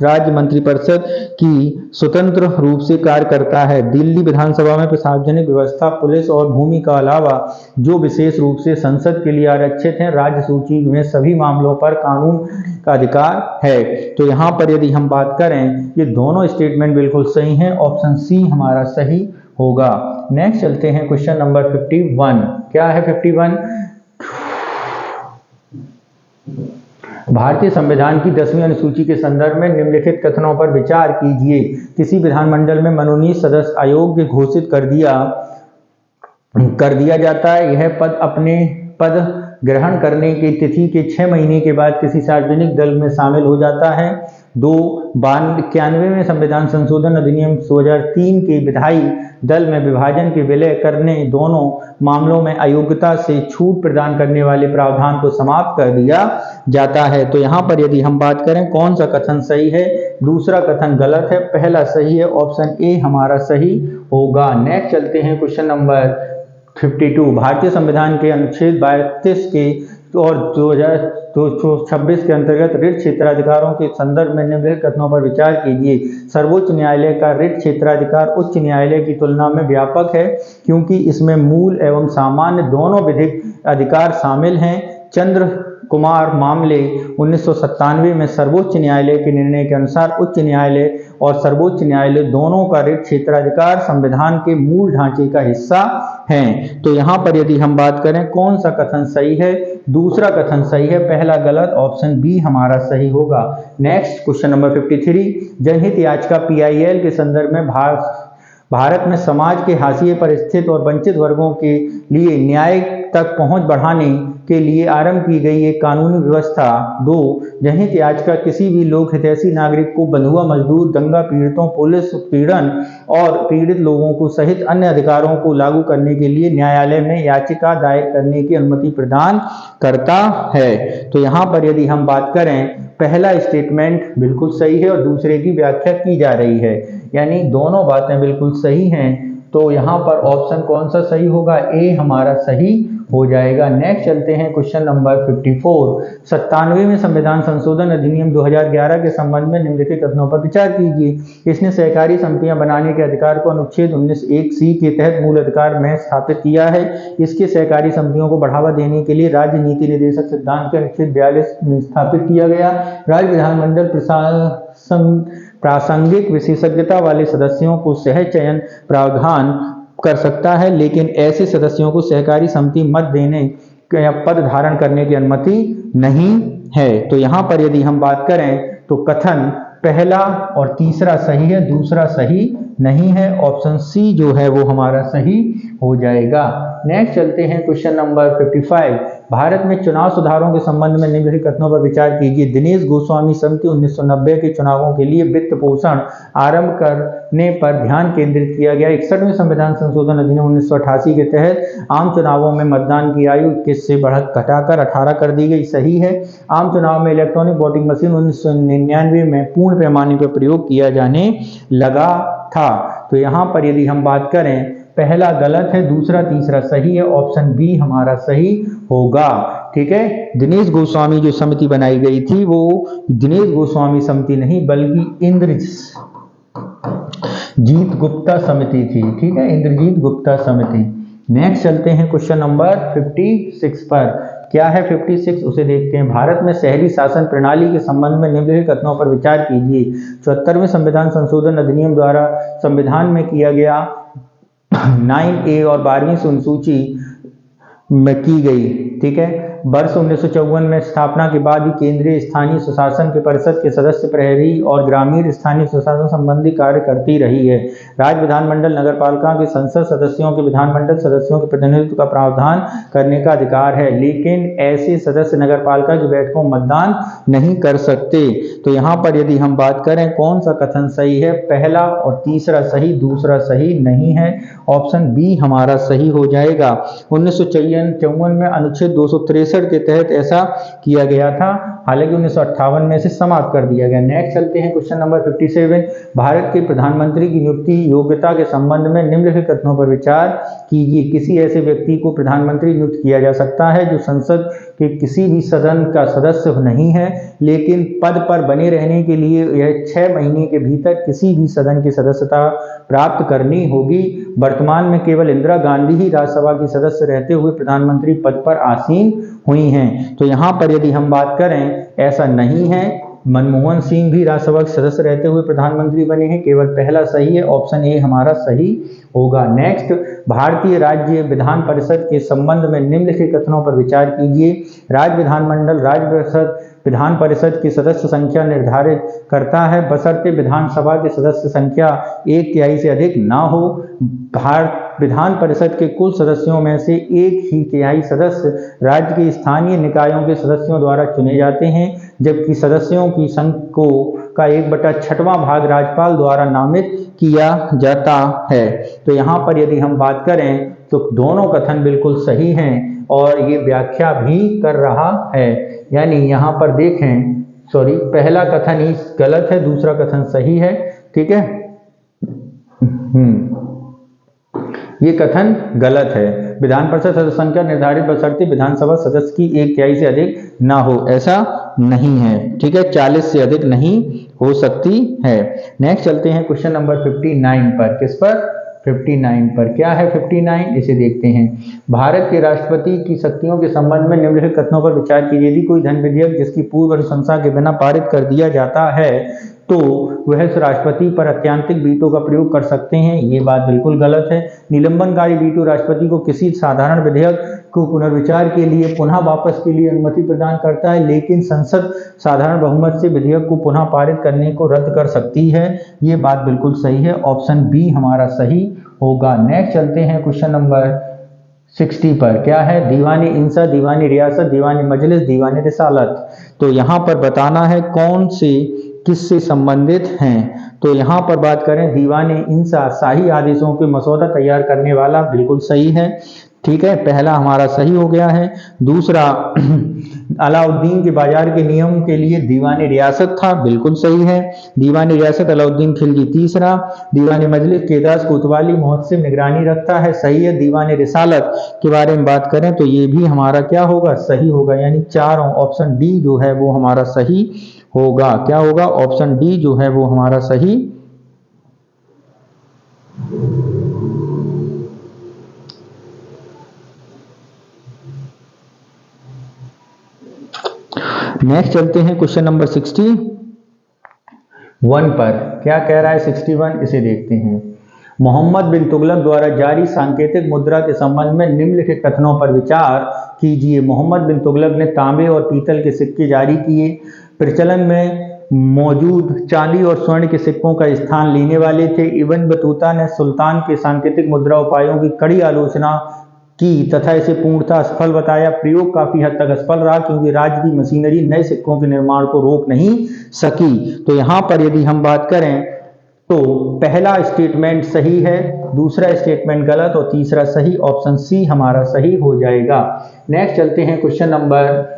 राज्य मंत्रिपरिषद की स्वतंत्र रूप से कार्य करता है। दिल्ली विधानसभा में सार्वजनिक व्यवस्था, पुलिस और भूमि का अलावा जो विशेष रूप से संसद के लिए आरक्षित हैं, राज्य सूची में सभी मामलों पर कानून का अधिकार है। तो यहाँ पर यदि हम बात करें, ये दोनों स्टेटमेंट बिल्कुल सही हैं, ऑप्शन सी हमारा सही होगा। नेक्स्ट चलते हैं क्वेश्चन नंबर 51, क्या है 51, भारतीय संविधान की 10वीं अनुसूची के संदर्भ में निम्नलिखित कथनों पर विचार कीजिए। किसी विधानमंडल में मनोनीत सदस्य अयोग्य घोषित कर दिया जाता है। यह पद अपने पद ग्रहण करने की तिथि के 6 महीने के बाद किसी सार्वजनिक दल में शामिल हो जाता है। 91वें संविधान संशोधन अधिनियम 2003 के विधायी दल में विभाजन के विलय करने दोनों मामलों में अयोग्यता से छूट प्रदान करने वाले प्रावधान को समाप्त कर दिया जाता है। तो यहाँ पर यदि हम बात करें कौन सा कथन सही है, दूसरा कथन गलत है, पहला सही है, ऑप्शन ए हमारा सही होगा। नेक्स्ट चलते हैं क्वेश्चन नंबर 52, भारतीय संविधान के अनुच्छेद 32 के और 2026 के अंतर्गत रिट क्षेत्राधिकारों के संदर्भ में निम्नलिखित कथनों पर विचार कीजिए। सर्वोच्च न्यायालय का रिट क्षेत्राधिकार उच्च न्यायालय की तुलना में व्यापक है, क्योंकि इसमें मूल एवं सामान्य दोनों विधिक अधिकार शामिल हैं। चंद्र कुमार मामले 1997 में सर्वोच्च न्यायालय के निर्णय के अनुसार उच्च न्यायालय और सर्वोच्च न्यायालय दोनों का रिट क्षेत्राधिकार संविधान के मूल ढांचे का हिस्सा हैं। तो यहाँ पर यदि हम बात करें कौन सा कथन सही है, दूसरा कथन सही है, पहला गलत, ऑप्शन बी हमारा सही होगा। नेक्स्ट क्वेश्चन नंबर 53, जनहित याचिका PIL के संदर्भ में भारत में समाज के हाशिए पर स्थित और वंचित वर्गों के लिए न्याय तक पहुंच बढ़ाने के लिए आरंभ की गई एक कानूनी व्यवस्था। 2, जनहित याचिका किसी भी लोक हितैषी नागरिक को बंधुआ मजदूर, दंगा पीड़ितों, पुलिस उत्पीड़न और पीड़ित लोगों को सहित अन्य अधिकारों को लागू करने के लिए न्यायालय में याचिका दायर करने की अनुमति प्रदान करता है। तो यहाँ पर यदि हम बात करें, पहला स्टेटमेंट बिल्कुल सही है और दूसरे की व्याख्या की जा रही है, यानी दोनों बातें बिल्कुल सही हैं। तो यहाँ पर ऑप्शन कौन सा सही होगा, ए हमारा सही हो जाएगा। नेक्स्ट चलते हैं क्वेश्चन नंबर 54, 97वें संविधान संशोधन अधिनियम 2011 के संबंध में निम्नलिखित कथनों पर विचार कीजिए। इसने सहकारी समितियां बनाने के अधिकार को अनुच्छेद 19(1)(c) के तहत मूल अधिकार में स्थापित किया है। इसके सहकारी समितियों को बढ़ावा देने के लिए राज्य नीति निर्देशक सिद्धांत के अनुच्छेद 42 में स्थापित किया गया। राज्य विधानमंडल प्रासंगिक विशेषज्ञता वाले सदस्यों को सहज चयन प्रावधान कर सकता है, लेकिन ऐसे सदस्यों को सहकारी समिति मत देने या पद धारण करने की अनुमति नहीं है। तो यहाँ पर यदि हम बात करें तो कथन पहला और तीसरा सही है, दूसरा सही नहीं है। ऑप्शन सी जो है वो हमारा सही हो जाएगा। नेक्स्ट चलते हैं क्वेश्चन नंबर 55, भारत में चुनाव सुधारों के संबंध में निम्नलिखित कथनों पर विचार कीजिए। दिनेश गोस्वामी समिति 1990 के चुनावों के लिए वित्त पोषण आरंभ करने पर ध्यान केंद्रित किया गया। 61वें संविधान संशोधन अधिनियम 1988 के तहत आम चुनावों में मतदान की आयु 21 से घटाकर 18 कर दी गई, सही है। आम चुनाव में इलेक्ट्रॉनिक वोटिंग मशीन 1999 में पूर्ण पैमाने पर प्रयोग किया जाने लगा था। तो यहाँ पर यदि हम बात करें, पहला गलत है, दूसरा तीसरा सही है, ऑप्शन बी हमारा सही होगा। ठीक है, दिनेश गोस्वामी जो समिति बनाई गई थी वो दिनेश गोस्वामी समिति नहीं बल्कि इंद्रजीत गुप्ता समिति थी। ठीक है, इंद्रजीत गुप्ता समिति। नेक्स्ट चलते हैं क्वेश्चन नंबर 56 पर। क्या है 56 उसे देखते हैं। भारत में शहरी शासन प्रणाली के संबंध में निम्नलिखित कथनों पर विचार कीजिए। 74वें संविधान संशोधन अधिनियम द्वारा संविधान में किया गया 9A और 12वीं अनुसूची में की गई। ठीक है, वर्ष 1954 में स्थापना के बाद ही केंद्रीय स्थानीय स्वशासन के परिषद के सदस्य प्रहरी और ग्रामीण स्थानीय स्वशासन संबंधी कार्य करती रही है। राज्य विधानमंडल नगरपालिका के संसद सदस्यों के विधानमंडल सदस्यों के प्रतिनिधित्व का प्रावधान करने का अधिकार है, लेकिन ऐसे सदस्य नगरपालिका की बैठकों में मतदान नहीं कर सकते। तो यहाँ पर यदि हम बात करें कौन सा कथन सही है, पहला और तीसरा सही, दूसरा सही नहीं है। ऑप्शन बी हमारा सही हो जाएगा। 1954 में अनुच्छेद 263 के तहत ऐसा किया गया था, हालांकि 1958 में इसे समाप्त कर दिया गया। नेक्स्ट चलते हैं क्वेश्चन नंबर 57, भारत के प्रधानमंत्री की नियुक्ति योग्यता के संबंध में निम्नलिखित कथनों पर विचार कीजिए। किसी ऐसे व्यक्ति को प्रधानमंत्री नियुक्त किया जा सकता है जो संसद के किसी भी सदन का सदस्य नहीं है, लेकिन पद पर बने रहने के लिए यह 6 महीने के भीतर किसी भी सदन की सदस्यता प्राप्त करनी होगी। वर्तमान में केवल इंदिरा गांधी ही राज्यसभा की सदस्य रहते हुए प्रधानमंत्री पद पर आसीन हुई हैं। तो यहाँ पर यदि हम बात करें ऐसा नहीं है, मनमोहन सिंह भी राज्यसभा के सदस्य रहते हुए प्रधानमंत्री बने हैं, केवल पहला सही है, ऑप्शन ए हमारा सही होगा। नेक्स्ट, भारतीय राज्य विधान परिषद के संबंध में निम्नलिखित कथनों पर विचार कीजिए। राज्य विधानमंडल राज्य परिषद विधान परिषद की सदस्य संख्या निर्धारित करता है, बशर्ते विधानसभा की सदस्य संख्या 1/3 से अधिक ना हो। भारत विधान परिषद के कुल सदस्यों में से 1/3 सदस्य राज्य के स्थानीय निकायों के सदस्यों द्वारा चुने जाते हैं, जबकि सदस्यों की संख्या का 1/6वां भाग राज्यपाल द्वारा नामित किया जाता है। तो यहाँ पर यदि हम बात करें तो दोनों कथन बिल्कुल सही हैं और ये व्याख्या भी कर रहा है, यानी यहाँ पर देखें, पहला कथन ही गलत है, दूसरा कथन सही है। ठीक है, ये कथन गलत है। विधान परिषद सदस्य संख्या निर्धारित बशर्ते विधानसभा सदस्य की 1/3 से अधिक ना हो, ऐसा नहीं है। ठीक है, 40 से अधिक नहीं हो सकती है। नेक्स्ट चलते हैं क्वेश्चन नंबर 59 पर। किस पर? 59 पर। क्या है 59? इसे देखते हैं। भारत के राष्ट्रपति की शक्तियों के संबंध में निम्नलिखित कथनों पर विचार कीजिए। यदि कोई धन विधेयक जिसकी पूर्व अनुशंसा के बिना पारित कर दिया जाता है तो वह राष्ट्रपति पर अत्यंतिक वीटो का प्रयोग कर सकते हैं। ये बात बिल्कुल गलत है। निलंबनकारी वीटो राष्ट्रपति को किसी साधारण विधेयक को पुनर्विचार के लिए पुनः वापस के लिए अनुमति प्रदान करता है, लेकिन संसद साधारण बहुमत से विधेयक को पुनः पारित करने को रद्द कर सकती है। ये बात बिल्कुल सही है। ऑप्शन बी हमारा सही होगा। नेक्स्ट चलते हैं क्वेश्चन नंबर 60 पर। क्या है? दीवानी इंसा, दीवानी रियासत, दीवानी मजलिस, दीवानी रिसालत। तो यहाँ पर बताना है कौन से किससे संबंधित हैं। तो यहाँ पर बात करें दीवानी इंसा शाही आदेशों के मसौदा तैयार करने वाला, बिल्कुल सही है। ठीक है, पहला हमारा सही हो गया है। दूसरा अलाउद्दीन के बाजार के नियम के लिए दीवानी रियासत था, बिल्कुल सही है। दीवानी रियासत अलाउद्दीन खिलजी। तीसरा दीवानी मजलिस केदास कोतवाली महोत्सव निगरानी रखता है, सही है। दीवानी रिसालत के बारे में बात करें तो ये भी हमारा क्या होगा? सही होगा। यानी चारों, ऑप्शन डी जो है वो हमारा सही होगा। क्या होगा? ऑप्शन डी जो है वो हमारा सही। नेक्स्ट चलते हैं क्वेश्चन नंबर 61 पर। क्या कह रहा है 61? इसे देखते हैं। मोहम्मद बिन तुगलक द्वारा जारी सांकेतिक मुद्रा के संबंध में निम्नलिखित कथनों पर विचार कीजिए। मोहम्मद बिन तुगलक ने तांबे और पीतल के सिक्के जारी किए। प्रचलन में मौजूद चांदी और स्वर्ण के सिक्कों का स्थान लेने वाले थे। इब्न बतूता ने सुल्तान के सांकेतिक मुद्रा उपायों की कड़ी आलोचना की तथा इसे पूर्णतः असफल बताया। प्रयोग काफी हद तक असफल रहा क्योंकि राज्य की मशीनरी नए सिक्कों के निर्माण को रोक नहीं सकी। तो यहाँ पर यदि हम बात करें तो पहला स्टेटमेंट सही है, दूसरा स्टेटमेंट गलत और तीसरा सही। ऑप्शन सी हमारा सही हो जाएगा। नेक्स्ट चलते हैं क्वेश्चन नंबर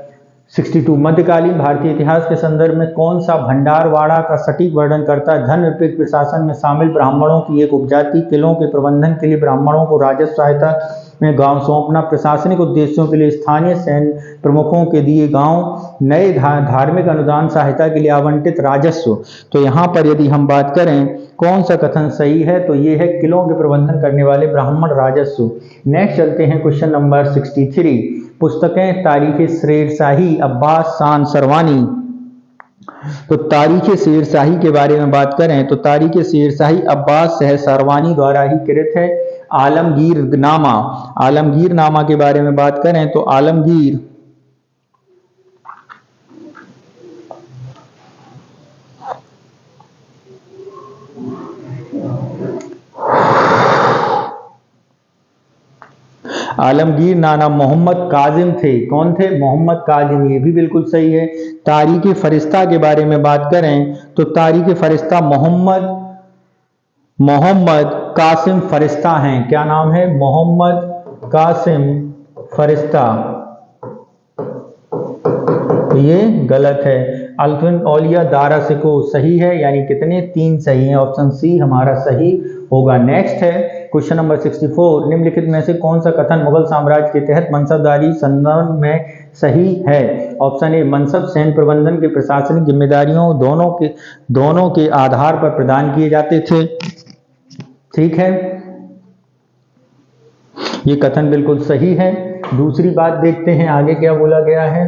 62। मध्यकालीन भारतीय इतिहास के संदर्भ में कौन सा भंडारवाड़ा का सटीक वर्णन करता है? धन निरपेक्ष प्रशासन में शामिल ब्राह्मणों की एक उपजाति, किलों के प्रबंधन के लिए ब्राह्मणों को राजस्व सहायता में गांव सौंपना, प्रशासनिक उद्देश्यों के लिए स्थानीय सैन्य प्रमुखों के दिए गांव, नए धार्मिक अनुदान सहायता के लिए आवंटित राजस्व। तो यहाँ पर यदि हम बात करें कौन सा कथन सही है तो ये है किलों के प्रबंधन करने वाले ब्राह्मण राजस्व। नेक्स्ट चलते हैं क्वेश्चन नंबर 63। पुस्तकें तारीख शेरशाही अब्बास शान सरवानी। तो तारीख शेरशाही के बारे में बात करें तो तारीख शेरशाही अब्बास शह सरवानी द्वारा ही कृत है। आलमगीरनामा, आलमगीरनामा के बारे में बात करें तो आलमगीर आलमगीर नाना मोहम्मद काजिम थे। कौन थे? मोहम्मद काजिम। ये भी बिल्कुल सही है। तारीख फरिश्ता के बारे में बात करें तो तारीख फरिश्ता मोहम्मद कासिम फरिश्ता हैं। क्या नाम है? मोहम्मद कासिम फरिश्ता। ये गलत है। अल्फिन औलिया दारा सिको सही है, यानी कितने? 3 सही हैं। ऑप्शन सी हमारा सही होगा। नेक्स्ट है क्वेश्चन नंबर 64। निम्नलिखित में से कौन सा कथन मुगल साम्राज्य के तहत मनसबदारी संदर्भ में सही है? ऑप्शन ए, मनसब सैन्य प्रबंधन के प्रशासनिक जिम्मेदारियों दोनों के आधार पर प्रदान किए जाते थे। ठीक है, ये कथन बिल्कुल सही है। दूसरी बात देखते हैं आगे क्या बोला गया है।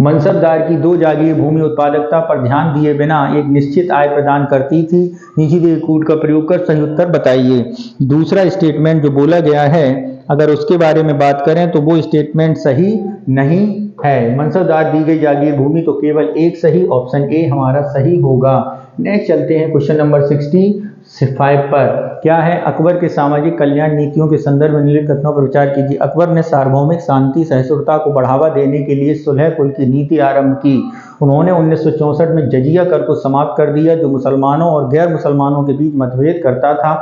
मनसबदार की 2 जागीर भूमि उत्पादकता पर ध्यान दिए बिना एक निश्चित आय प्रदान करती थी। नीचे दिए कूट का प्रयोग कर सही उत्तर बताइए। दूसरा स्टेटमेंट जो बोला गया है अगर उसके बारे में बात करें तो वो स्टेटमेंट सही नहीं है। मनसबदार दी गई जागीर भूमि तो केवल एक सही। ऑप्शन ए हमारा सही होगा। नेक्स्ट चलते हैं क्वेश्चन नंबर 65 पर। क्या है? अकबर के सामाजिक कल्याण नीतियों के संदर्भ में निम्नलिखित कथनों पर विचार कीजिए। अकबर ने सार्वभौमिक शांति सहिष्णुता को बढ़ावा देने के लिए सुलह कुल की नीति आरंभ की। उन्होंने 1964 में जजिया कर को समाप्त कर दिया जो मुसलमानों और गैर मुसलमानों के बीच मतभेद करता था।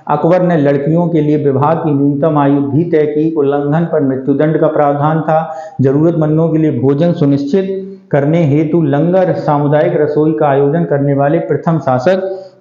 अकबर ने लड़कियों के लिए विवाह की न्यूनतम आयु भी तय की। उल्लंघन पर मृत्युदंड का प्रावधान था। जरूरतमंदों के लिए भोजन सुनिश्चित करने हेतु लंगर सामुदायिक रसोई का आयोजन करने वाले प्रथम शासक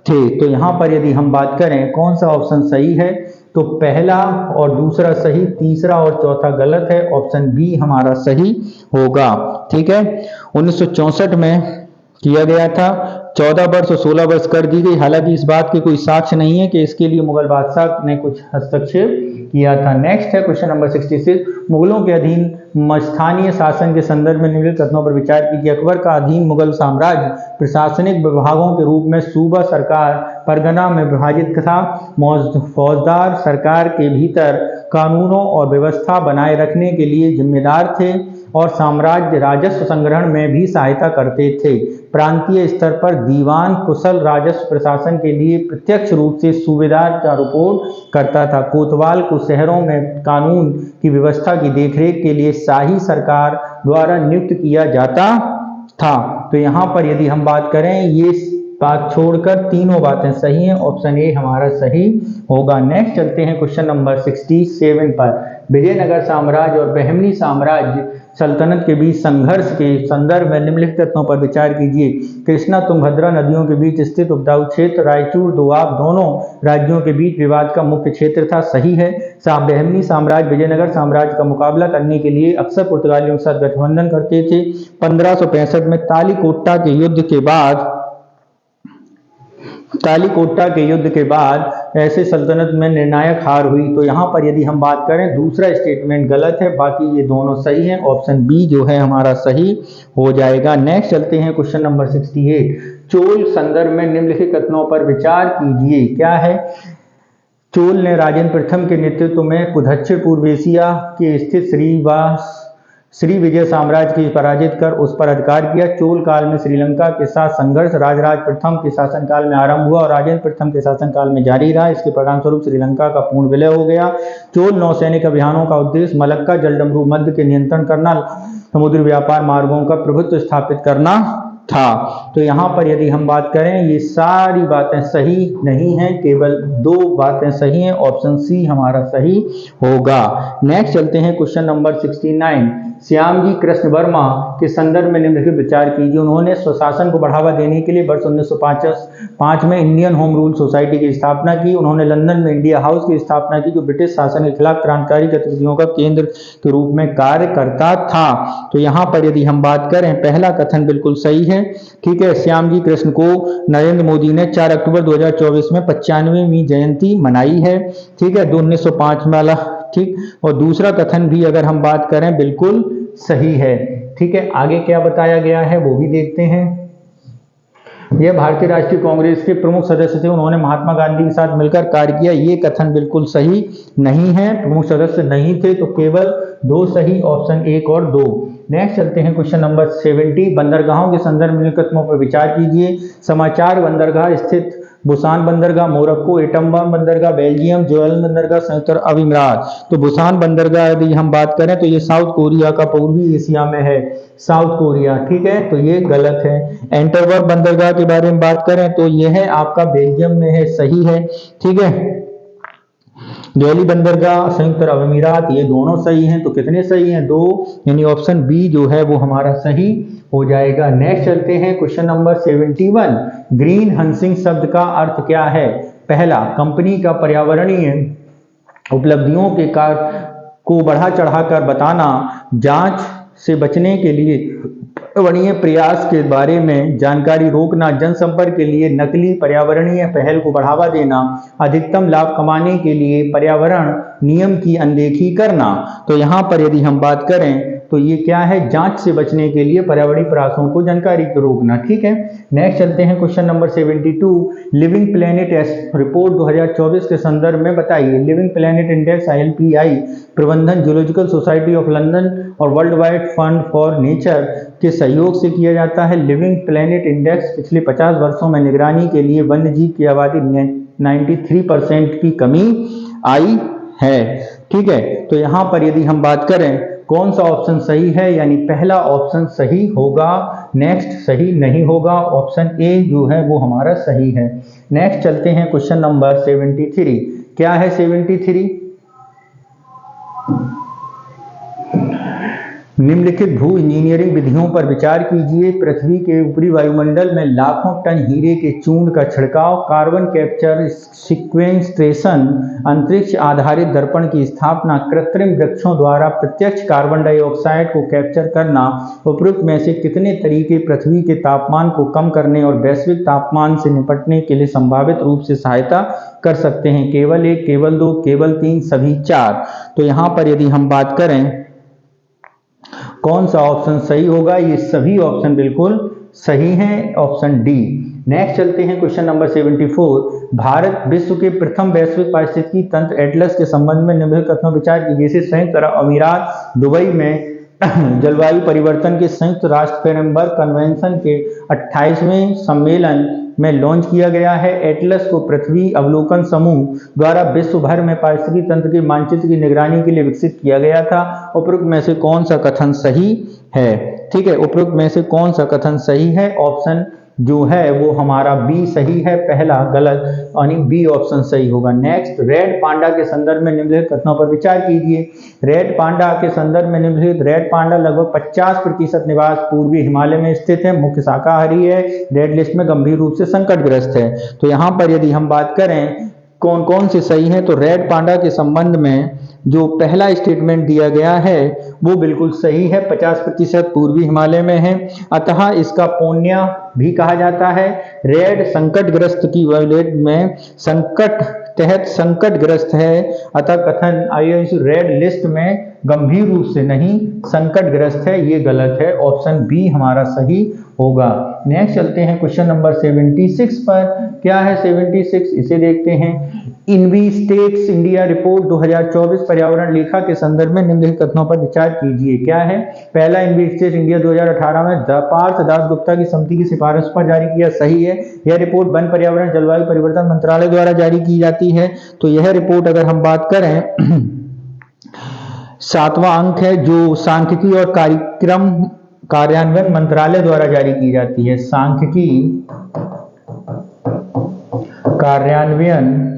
थे। तो यहाँ पर यदि हम बात करें कौन सा ऑप्शन सही है तो पहला और दूसरा सही, तीसरा और चौथा गलत है। ऑप्शन बी हमारा सही होगा। ठीक है, 1964 में किया गया था। 14 वर्ष और 16 वर्ष कर दी गई। हालांकि इस बात के कोई साक्ष्य नहीं है कि इसके लिए मुगल बादशाह ने कुछ हस्तक्षेप किया था। नेक्स्ट है क्वेश्चन नंबर 66, मुगलों के अधीन स्थानीय शासन के संदर्भ में निम्नलिखित कथनों पर विचार कीजिए। अकबर का अधीन मुगल साम्राज्य प्रशासनिक विभागों के रूप में सूबा सरकार परगना में विभाजित था। फौजदार सरकार के भीतर कानूनों और व्यवस्था बनाए रखने के लिए जिम्मेदार थे और साम्राज्य राजस्व संग्रहण में भी सहायता करते थे। प्रांतीय स्तर पर दीवान कुशल राजस्व प्रशासन के लिए प्रत्यक्ष रूप से सूबेदार का रिपोर्ट करता था। कोतवाल को शहरों में कानून की व्यवस्था की देखरेख के लिए शाही सरकार द्वारा नियुक्त किया जाता था। तो यहाँ पर यदि हम बात करें, ये बात छोड़कर तीनों बातें सही हैं, ऑप्शन ए हमारा सही होगा। नेक्स्ट चलते हैं क्वेश्चन नंबर 67 पर। विजयनगर साम्राज्य और बहमनी साम्राज्य सल्तनत के बीच संघर्ष के संदर्भ में निम्नलिखित तथ्यों पर विचार कीजिए। कृष्णा तुंगभद्रा नदियों के बीच स्थित उपजाऊ क्षेत्र रायचूर दोआब दोनों राज्यों के बीच विवाद का मुख्य क्षेत्र था, सही है। बहमनी साम्राज्य विजयनगर साम्राज्य का मुकाबला करने के लिए अक्सर पुर्तगालियों के साथ गठबंधन करते थे। 1565 में तालीकोट्टा के युद्ध के बाद ऐसे सल्तनत में निर्णायक हार हुई। तो यहाँ पर यदि हम बात करें, दूसरा स्टेटमेंट गलत है, बाकी ये दोनों सही हैं। ऑप्शन बी जो है हमारा सही हो जाएगा। नेक्स्ट चलते हैं क्वेश्चन नंबर 68, चोल संदर्भ में निम्नलिखित कथनों पर विचार कीजिए। क्या है? चोल ने राजेंद्र प्रथम के नेतृत्व में दक्षिण पूर्व एशिया के स्थित श्री विजय साम्राज्य की पराजित कर उस पर अधिकार किया। चोल काल में श्रीलंका के साथ संघर्ष राजराज प्रथम के शासनकाल में आरंभ हुआ और राजेंद्र प्रथम के शासनकाल में जारी रहा। इसके परिणामस्वरूप श्रीलंका का पूर्ण विलय हो गया। चोल नौसैनिक अभियानों का उद्देश्य मलक्का जलडमरू मध्य के नियंत्रण करना, समुद्री व्यापार मार्गों का प्रभुत्व स्थापित करना था। तो यहाँ पर यदि हम बात करें, ये सारी बातें सही नहीं हैं, केवल दो बातें सही हैं। ऑप्शन सी हमारा सही होगा। नेक्स्ट चलते हैं क्वेश्चन नंबर 69, श्यामजी कृष्ण वर्मा के संदर्भ में निम्नलिखित विचार कीजिए। उन्होंने स्वशासन को बढ़ावा देने के लिए वर्ष 1905 में इंडियन होम रूल सोसाइटी की स्थापना की। उन्होंने लंदन में इंडिया हाउस की स्थापना की, जो ब्रिटिश शासन के खिलाफ क्रांतिकारी गतिविधियों का केंद्र के रूप में कार्य करता था। तो यहाँ पर यदि हम बात करें, पहला कथन बिल्कुल सही है, ठीक है। श्यामजी कृष्ण को नरेंद्र मोदी ने 4 अक्टूबर 2024 में 95वीं जयंती मनाई है, ठीक है, 1905 वाला, ठीक। और दूसरा कथन भी अगर हम बात करें बिल्कुल सही है, ठीक है। आगे क्या बताया गया है वो भी देखते हैं। यह भारतीय राष्ट्रीय कांग्रेस के प्रमुख सदस्य थे, उन्होंने महात्मा गांधी के साथ मिलकर कार्य किया। ये कथन बिल्कुल सही नहीं है, प्रमुख सदस्य नहीं थे, तो केवल दो सही, ऑप्शन 1 और 2। नेक्स्ट चलते हैं क्वेश्चन नंबर 70, बंदरगाहों के संदर्भ में कथनों पर विचार कीजिए। समाचार बंदरगाह स्थित बुसान बंदरगाह, मोरक्को, एटम्बा बंदरगाह, बेल्जियम, जोएल बंदरगाह, संयुक्त अरब अमीरात। तो बुसान बंदरगाह यदि हम बात करें तो ये साउथ कोरिया का पूर्वी एशिया में है, साउथ कोरिया, ठीक है, तो ये गलत है। एंटवर्प बंदरगाह के बारे में बात करें तो ये है आपका बेल्जियम में है, सही है, ठीक है। दिल्ली बंदरगाह संयुक्त अरब अमीरात, ये दोनों सही हैं। तो कितने सही हैं? 2, यानी ऑप्शन बी जो है वो हमारा सही हो जाएगा। नेक्स्ट चलते हैं क्वेश्चन नंबर 71, ग्रीन हंसिंग शब्द का अर्थ क्या है? पहला, कंपनी का पर्यावरणीय उपलब्धियों के कार्य को बढ़ा चढ़ाकर बताना, जांच से बचने के लिए पर्यावरणीय प्रयास के बारे में जानकारी रोकना, जनसंपर्क के लिए नकली पर्यावरणीय पहल को बढ़ावा देना, अधिकतम लाभ कमाने के लिए पर्यावरण नियम की अनदेखी करना। तो यहाँ पर यदि हम बात करें तो ये क्या है? जांच से बचने के लिए पर्यावरणीय प्रयासों को जानकारी को रोकना, ठीक है। नेक्स्ट चलते हैं question number 72, living planet report 2024 के संदर्भ में बताइए। लिविंग प्लेनेट इंडेक्स ILPI प्रबंधन जूलॉजिकल सोसाइटी ऑफ लंदन और world wide fund for nature के सहयोग से किया जाता है। लिविंग प्लेनेट इंडेक्स पिछले 50 वर्षों में निगरानी के लिए वन्यजीव की आबादी 93% की कमी आई है, ठीक है। तो यहाँ पर यदि हम बात करें कौन सा ऑप्शन सही है, यानी पहला ऑप्शन सही होगा, नेक्स्ट सही नहीं होगा, ऑप्शन ए जो है वो हमारा सही है। नेक्स्ट चलते हैं क्वेश्चन नंबर 73, क्या है 73? निम्नलिखित भू इंजीनियरिंग विधियों पर विचार कीजिए। पृथ्वी के ऊपरी वायुमंडल में लाखों टन हीरे के चूर्ण का छिड़काव, कार्बन कैप्चर सिक्वेस्ट्रेशन, अंतरिक्ष आधारित दर्पण की स्थापना, कृत्रिम वृक्षों द्वारा प्रत्यक्ष कार्बन डाइऑक्साइड को कैप्चर करना। उपरोक्त में से कितने तरीके पृथ्वी के तापमान को कम करने और वैश्विक तापमान से निपटने के लिए संभावित रूप से सहायता कर सकते हैं? केवल 1, केवल 2, केवल 3, सभी 4। तो यहाँ पर यदि हम बात करें कौन सा ऑप्शन सही होगा, ये सभी ऑप्शन बिल्कुल सही हैं, ऑप्शन डी। नेक्स्ट चलते हैं क्वेश्चन नंबर 74। भारत विश्व के प्रथम वैश्विक पारिस्थितिकी तंत्र एटलस के संबंध में निम्नलिखित कथनों विचार कीजिए। जैसे संयुक्त अरब अमीरात दुबई में जलवायु परिवर्तन के संयुक्त राष्ट्र फ्रेमवर्क कन्वेंशन के 28वें सम्मेलन में लॉन्च किया गया है। एटलस को पृथ्वी अवलोकन समूह द्वारा विश्व भर में पारिस्थितिकी तंत्र के मानचित्र की निगरानी के लिए विकसित किया गया था। उपरोक्त में से कौन सा कथन सही है? ठीक है, उपरोक्त में से कौन सा कथन सही है? ऑप्शन जो है वो हमारा बी सही है, पहला गलत, यानी बी ऑप्शन सही होगा। नेक्स्ट, रेड पांडा के संदर्भ में निम्नलिखित कथनों पर विचार कीजिए। रेड पांडा के संदर्भ में निम्नलिखित रेड पांडा लगभग 50% निवास पूर्वी हिमालय में स्थित है, मुख्य शाकाहारी है, रेड लिस्ट में गंभीर रूप से संकटग्रस्त है। तो यहाँ पर यदि हम बात करें कौन कौन से सही हैं, तो रेड पांडा के संबंध में जो पहला स्टेटमेंट दिया गया है वो बिल्कुल सही है, 50% पूर्वी हिमालय में है, अतः इसका पौन्या भी कहा जाता है। रेड संकटग्रस्त की वैलेट में संकट तहत संकटग्रस्त है, अतः कथन आईएनसी रेड लिस्ट में गंभीर रूप से नहीं संकटग्रस्त है, ये गलत है, ऑप्शन बी हमारा सही होगा। नेक्स्ट चलते हैं क्वेश्चन नंबर 76 पर। क्या है 76, इसे देखते हैं। इन्वीस्टेक्स इंडिया रिपोर्ट 2024 पर्यावरण लेखा के संदर्भ में निम्नलिखित कथनों पर विचार कीजिए। क्या है? पहला, इन्वीस्टेक्स इंडिया 2018 में पार्थ दासगुप्ता की समिति की सिफारिश पर जारी किया, सही है। यह रिपोर्ट वन पर्यावरण जलवायु परिवर्तन मंत्रालय द्वारा जारी की जाती है। तो यह रिपोर्ट अगर हम बात करें 7वां अंक है जो सांख्यिकी और कार्यक्रम कार्यान्वयन मंत्रालय द्वारा जारी की जाती है। सांख्यिकी कार्यान्वयन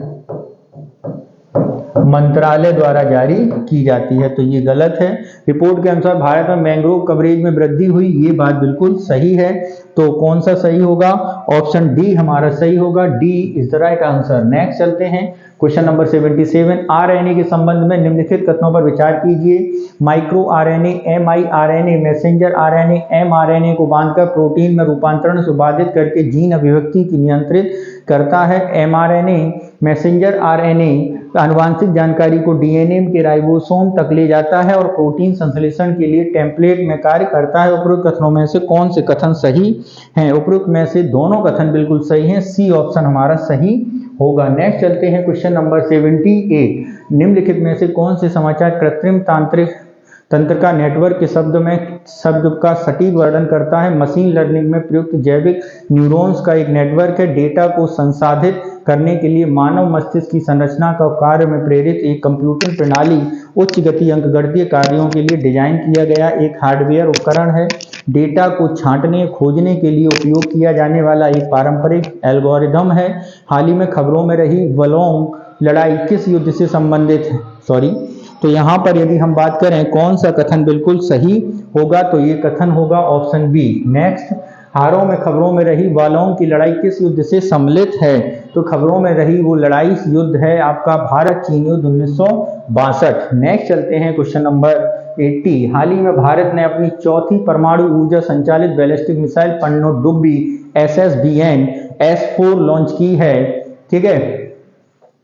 मंत्रालय द्वारा जारी की जाती है, तो ये गलत है। रिपोर्ट के अनुसार भारत में मैंग्रोव कवरेज में वृद्धि हुई, ये बात बिल्कुल सही है। तो कौन सा सही होगा? ऑप्शन डी हमारा सही होगा, D is the right answer. Next चलते हैं क्वेश्चन नंबर 77। आरएनए के संबंध में निम्नलिखित कथनों पर विचार कीजिए। Micro RNA, miRNA, messenger RNA, mRNA को बांधकर प्रोटीन में रूपांतरण से बाधित करके जीन अभिव्यक्ति की नियंत्रित करता है। एमआरएनए, मैसेंजर आरएनए आनुवांशिक जानकारी को डीएनए के राइबोसोम तक ले जाता है और प्रोटीन संश्लेषण के लिए टेम्पलेट में कार्य करता है। उपरोक्त कथनों में से कौन से कथन सही हैं? उपरोक्त में से दोनों कथन बिल्कुल सही हैं, सी ऑप्शन हमारा सही होगा। नेक्स्ट चलते हैं क्वेश्चन नंबर 78। निम्नलिखित में से कौन से समाचार कृत्रिम तांत्रिक तंत्र का नेटवर्क के शब्द का सटीक वर्णन करता है? मशीन लर्निंग में प्रयुक्त जैविक न्यूरॉन्स का एक नेटवर्क है। डेटा को संसाधित करने के लिए मानव मस्तिष्क की संरचना का कार्य में प्रेरित एक कंप्यूटिंग प्रणाली उच्च गति अंकगणितीय कार्यों के लिए डिजाइन किया गया एक हार्डवेयर उपकरण है। डेटा को छांटने खोजने के लिए उपयोग किया जाने वाला एक पारंपरिक एल्गोरिदम है। हाल ही में खबरों में रही वलोंग लड़ाई किस युद्ध से संबंधित है? तो यहाँ पर यदि हम बात करें कौन सा कथन बिल्कुल सही होगा, तो ये कथन होगा ऑप्शन बी। नेक्स्ट, हारों में खबरों में रही वालोंग की लड़ाई किस युद्ध से सम्मिलित है? तो खबरों में रही वो लड़ाई युद्ध है आपका भारत चीन युद्ध 1962। नेक्स्ट चलते हैं क्वेश्चन नंबर 80। हाल ही में भारत ने अपनी चौथी परमाणु ऊर्जा संचालित बैलिस्टिक मिसाइल पनडुब्बी SSBN S4 लॉन्च की है। ठीक है,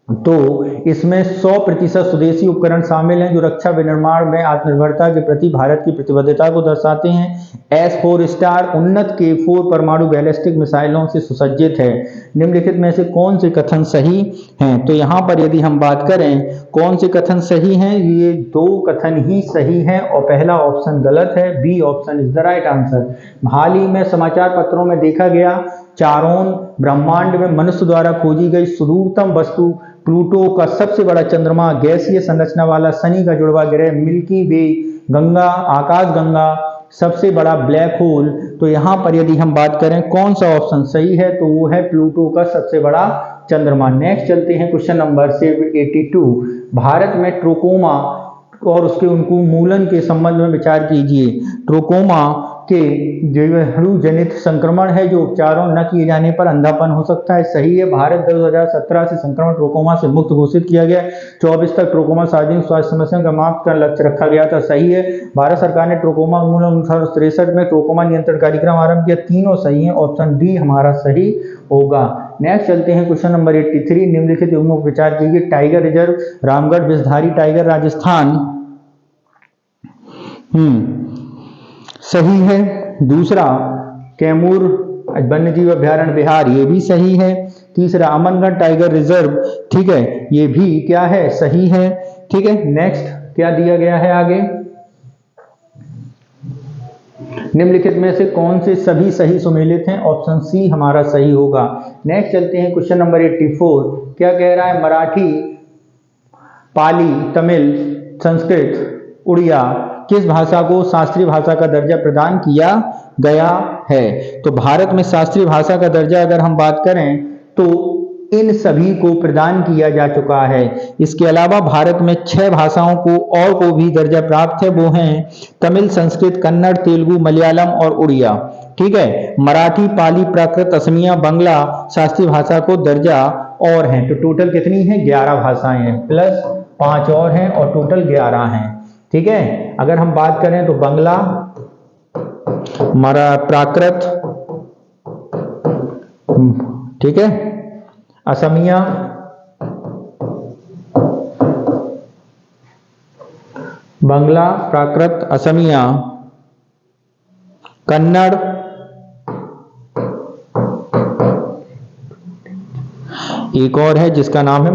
तो इसमें 100% स्वदेशी उपकरण शामिल हैं जो रक्षा विनिर्माण में आत्मनिर्भरता के प्रति भारत की प्रतिबद्धता को दर्शाते हैं। S4 स्टार उन्नत K4 परमाणु बैलिस्टिक मिसाइलों से सुसज्जित है। निम्नलिखित में से कौन से कथन सही हैं? तो यहाँ पर यदि हम बात करें कौन से कथन सही हैं, ये दो कथन ही सही हैं और पहला ऑप्शन गलत है, B option is the right answer. हाल ही में समाचार पत्रों में देखा गया चारोन ब्रह्मांड में मनुष्य द्वारा खोजी गई सुदूरतम वस्तु प्लूटो का सबसे बड़ा चंद्रमा, गैसीय संरचना वाला शनि का जुड़वा ग्रह, मिल्की वे, गंगा, आकाशगंगा, सबसे बड़ा ब्लैक होल। तो यहाँ पर यदि हम बात करें कौन सा ऑप्शन सही है, तो वो है प्लूटो का सबसे बड़ा चंद्रमा। नेक्स्ट चलते हैं क्वेश्चन नंबर 82। भारत में ट्रोकोमा और उसके उन्मूलन के संबंध में विचार कीजिए। ट्रोकोमा के जीवाणु जनित संक्रमण है जो उपचारों न किए जाने पर अंधापन हो सकता है, सही है। भारत 2017 से संक्रमण ट्रोकोमा से मुक्त घोषित किया गया। 24 तक ट्रोकोमा सार्वजनिक स्वास्थ्य समस्या का समाप्त का लक्ष्य रखा गया था, सही है। भारत सरकार ने ट्रोकोमा उन्मूलन 1963 में ट्रोकोमा नियंत्रण कार्यक्रम आरंभ किया, तीनों सही है, ऑप्शन डी हमारा सही होगा। नेक्स्ट चलते हैं क्वेश्चन नंबर 83, निम्नलिखित युग्मों पर विचार कीजिए। Tiger reserve Ramgarh Vishdhari tiger Rajasthan, सही है। दूसरा कैमूर वन्यजीव अभयारण्य बिहार, ये भी सही है। तीसरा अमनगढ़ टाइगर रिजर्व, ठीक है, ये भी क्या है, सही है, ठीक है। नेक्स्ट क्या दिया गया है आगे, निम्नलिखित में से कौन से सभी सही सुमेलित हैं, ऑप्शन सी हमारा सही होगा। नेक्स्ट चलते हैं क्वेश्चन नंबर 84, क्या कह रहा है, मराठी, पाली, तमिल, संस्कृत, उड़िया किस भाषा को शास्त्रीय भाषा का दर्जा प्रदान किया गया है। तो भारत में शास्त्रीय भाषा का दर्जा अगर हम बात करें तो इन सभी को प्रदान किया जा चुका है। इसके अलावा भारत में 6 भाषाओं को और को भी दर्जा प्राप्त है, वो हैं तमिल, संस्कृत, कन्नड़, तेलुगु, मलयालम और उड़िया, ठीक है। मराठी, पाली, प्राकृत, असमिया, बांग्ला शास्त्रीय भाषा को दर्जा और हैं। तो टोटल कितनी है, 11 भाषाएं हैं, प्लस 5 और हैं और टोटल 11 हैं, ठीक है। अगर हम बात करें तो बांग्ला, प्राकृत, ठीक है, असमिया, बांग्ला, प्राकृत, असमिया, कन्नड़, एक और है जिसका नाम है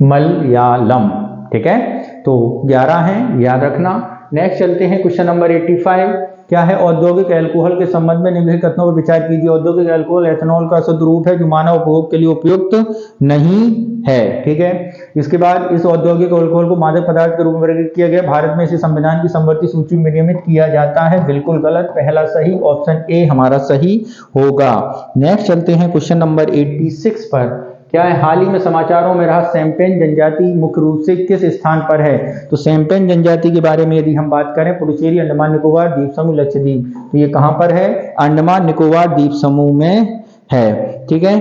मलयालम, ठीक है। तो 11 हैं, याद रखना। नेक्स्ट चलते हैं क्वेश्चन नंबर 85, क्या है, औद्योगिक अल्कोहल के संबंध में निम्नलिखित कथनों पर विचार कीजिए। औद्योगिक अल्कोहल एथेनॉल का शुद्ध रूप है जो मानव उपभोग के लिए उपयुक्त नहीं है, ठीक है। इसके बाद इस औद्योगिक अल्कोहल को मादक पदार्थ के रूप में वर्गीकृत किया गया। भारत में इसे संविधान की समवर्ती सूची में नियमित किया जाता है, बिल्कुल गलत, पहला सही, ऑप्शन ए हमारा सही होगा। नेक्स्ट चलते हैं क्वेश्चन नंबर 86 पर, क्या है, हाल ही में समाचारों में रहा सैम्पेन जनजाति मुख्य रूप से किस स्थान पर है। तो सैम्पेन जनजाति के बारे में यदि हम बात करें, पुडुचेरी, अंडमान निकोबार द्वीप समूह, लक्षद्वीप, तो ये कहां पर है, अंडमान निकोबार द्वीप समूह में है, ठीक है।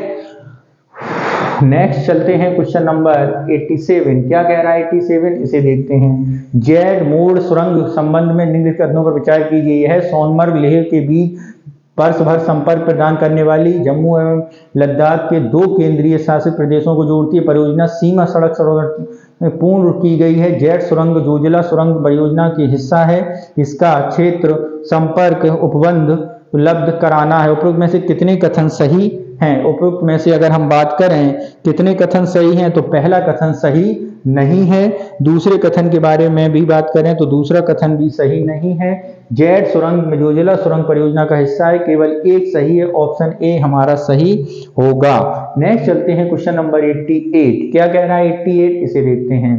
नेक्स्ट चलते हैं क्वेश्चन नंबर 87, क्या कह रहा है 87, इसे देखते हैं। जेड मोड़ सुरंग संबंध में निम्नलिखित कथनों पर विचार कीजिए। यह सोनमर्ग लेह के बीच वर्ष भर संपर्क प्रदान करने वाली जम्मू एवं लद्दाख के 2 केंद्रीय शासित प्रदेशों को जोड़ती है परियोजना। सीमा सड़क पूर्ण की गई है। जेड सुरंग जोजिला सुरंग परियोजना की हिस्सा है। इसका क्षेत्र संपर्क उपबंध उपलब्ध कराना है। उपरोक्त में से कितने कथन सही हैं? उपरोक्त में से अगर हम बात करें कितने कथन सही हैं, तो पहला कथन सही नहीं है। दूसरे कथन के बारे में भी बात करें तो दूसरा कथन भी सही नहीं है। जेड सुरंग जोजिला सुरंग परियोजना का हिस्सा है, केवल एक सही है, ऑप्शन ए हमारा सही होगा। नेक्स्ट चलते हैं क्वेश्चन नंबर 88, क्या कह रहा है 88, इसे देखते हैं।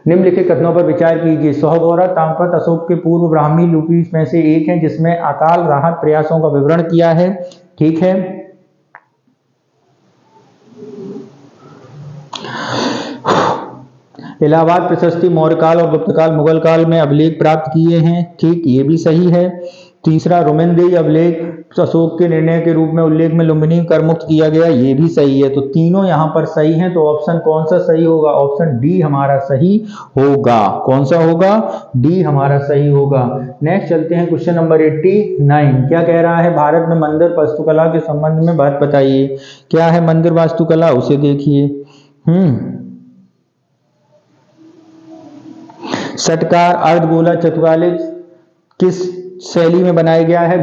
निम्नलिखित कथनों पर विचार कीजिए। सोहगौरा ताम्रपत्र अशोक के पूर्व ब्राह्मी लिपि में से एक है जिसमें अकाल राहत प्रयासों का विवरण किया है, ठीक है। इलाहाबाद प्रशस्ति मौर्यकाल और गुप्तकाल मुगल काल में अभिलेख प्राप्त किए हैं, ठीक, ये भी सही है। तीसरा, रोमेनदेही अभिलेख अशोक के निर्णय के रूप में उल्लेख में लुम्बिनी कर मुक्त किया गया, ये भी सही है। तो तीनों यहाँ पर सही हैं, तो ऑप्शन कौन सा सही होगा? ऑप्शन डी हमारा सही होगा। कौन सा होगा? डी हमारा सही होगा। नेक्स्ट चलते हैं क्वेश्चन नंबर 89, क्या कह रहा है? भारत में मंदिर वास्तुकला के संबंध में बात बताइए। क्या है मंदिर वास्तुकला, उसे देखिए। षटकार, अर्धगोला, चतुरालिज किस शैली में बनाया गया है?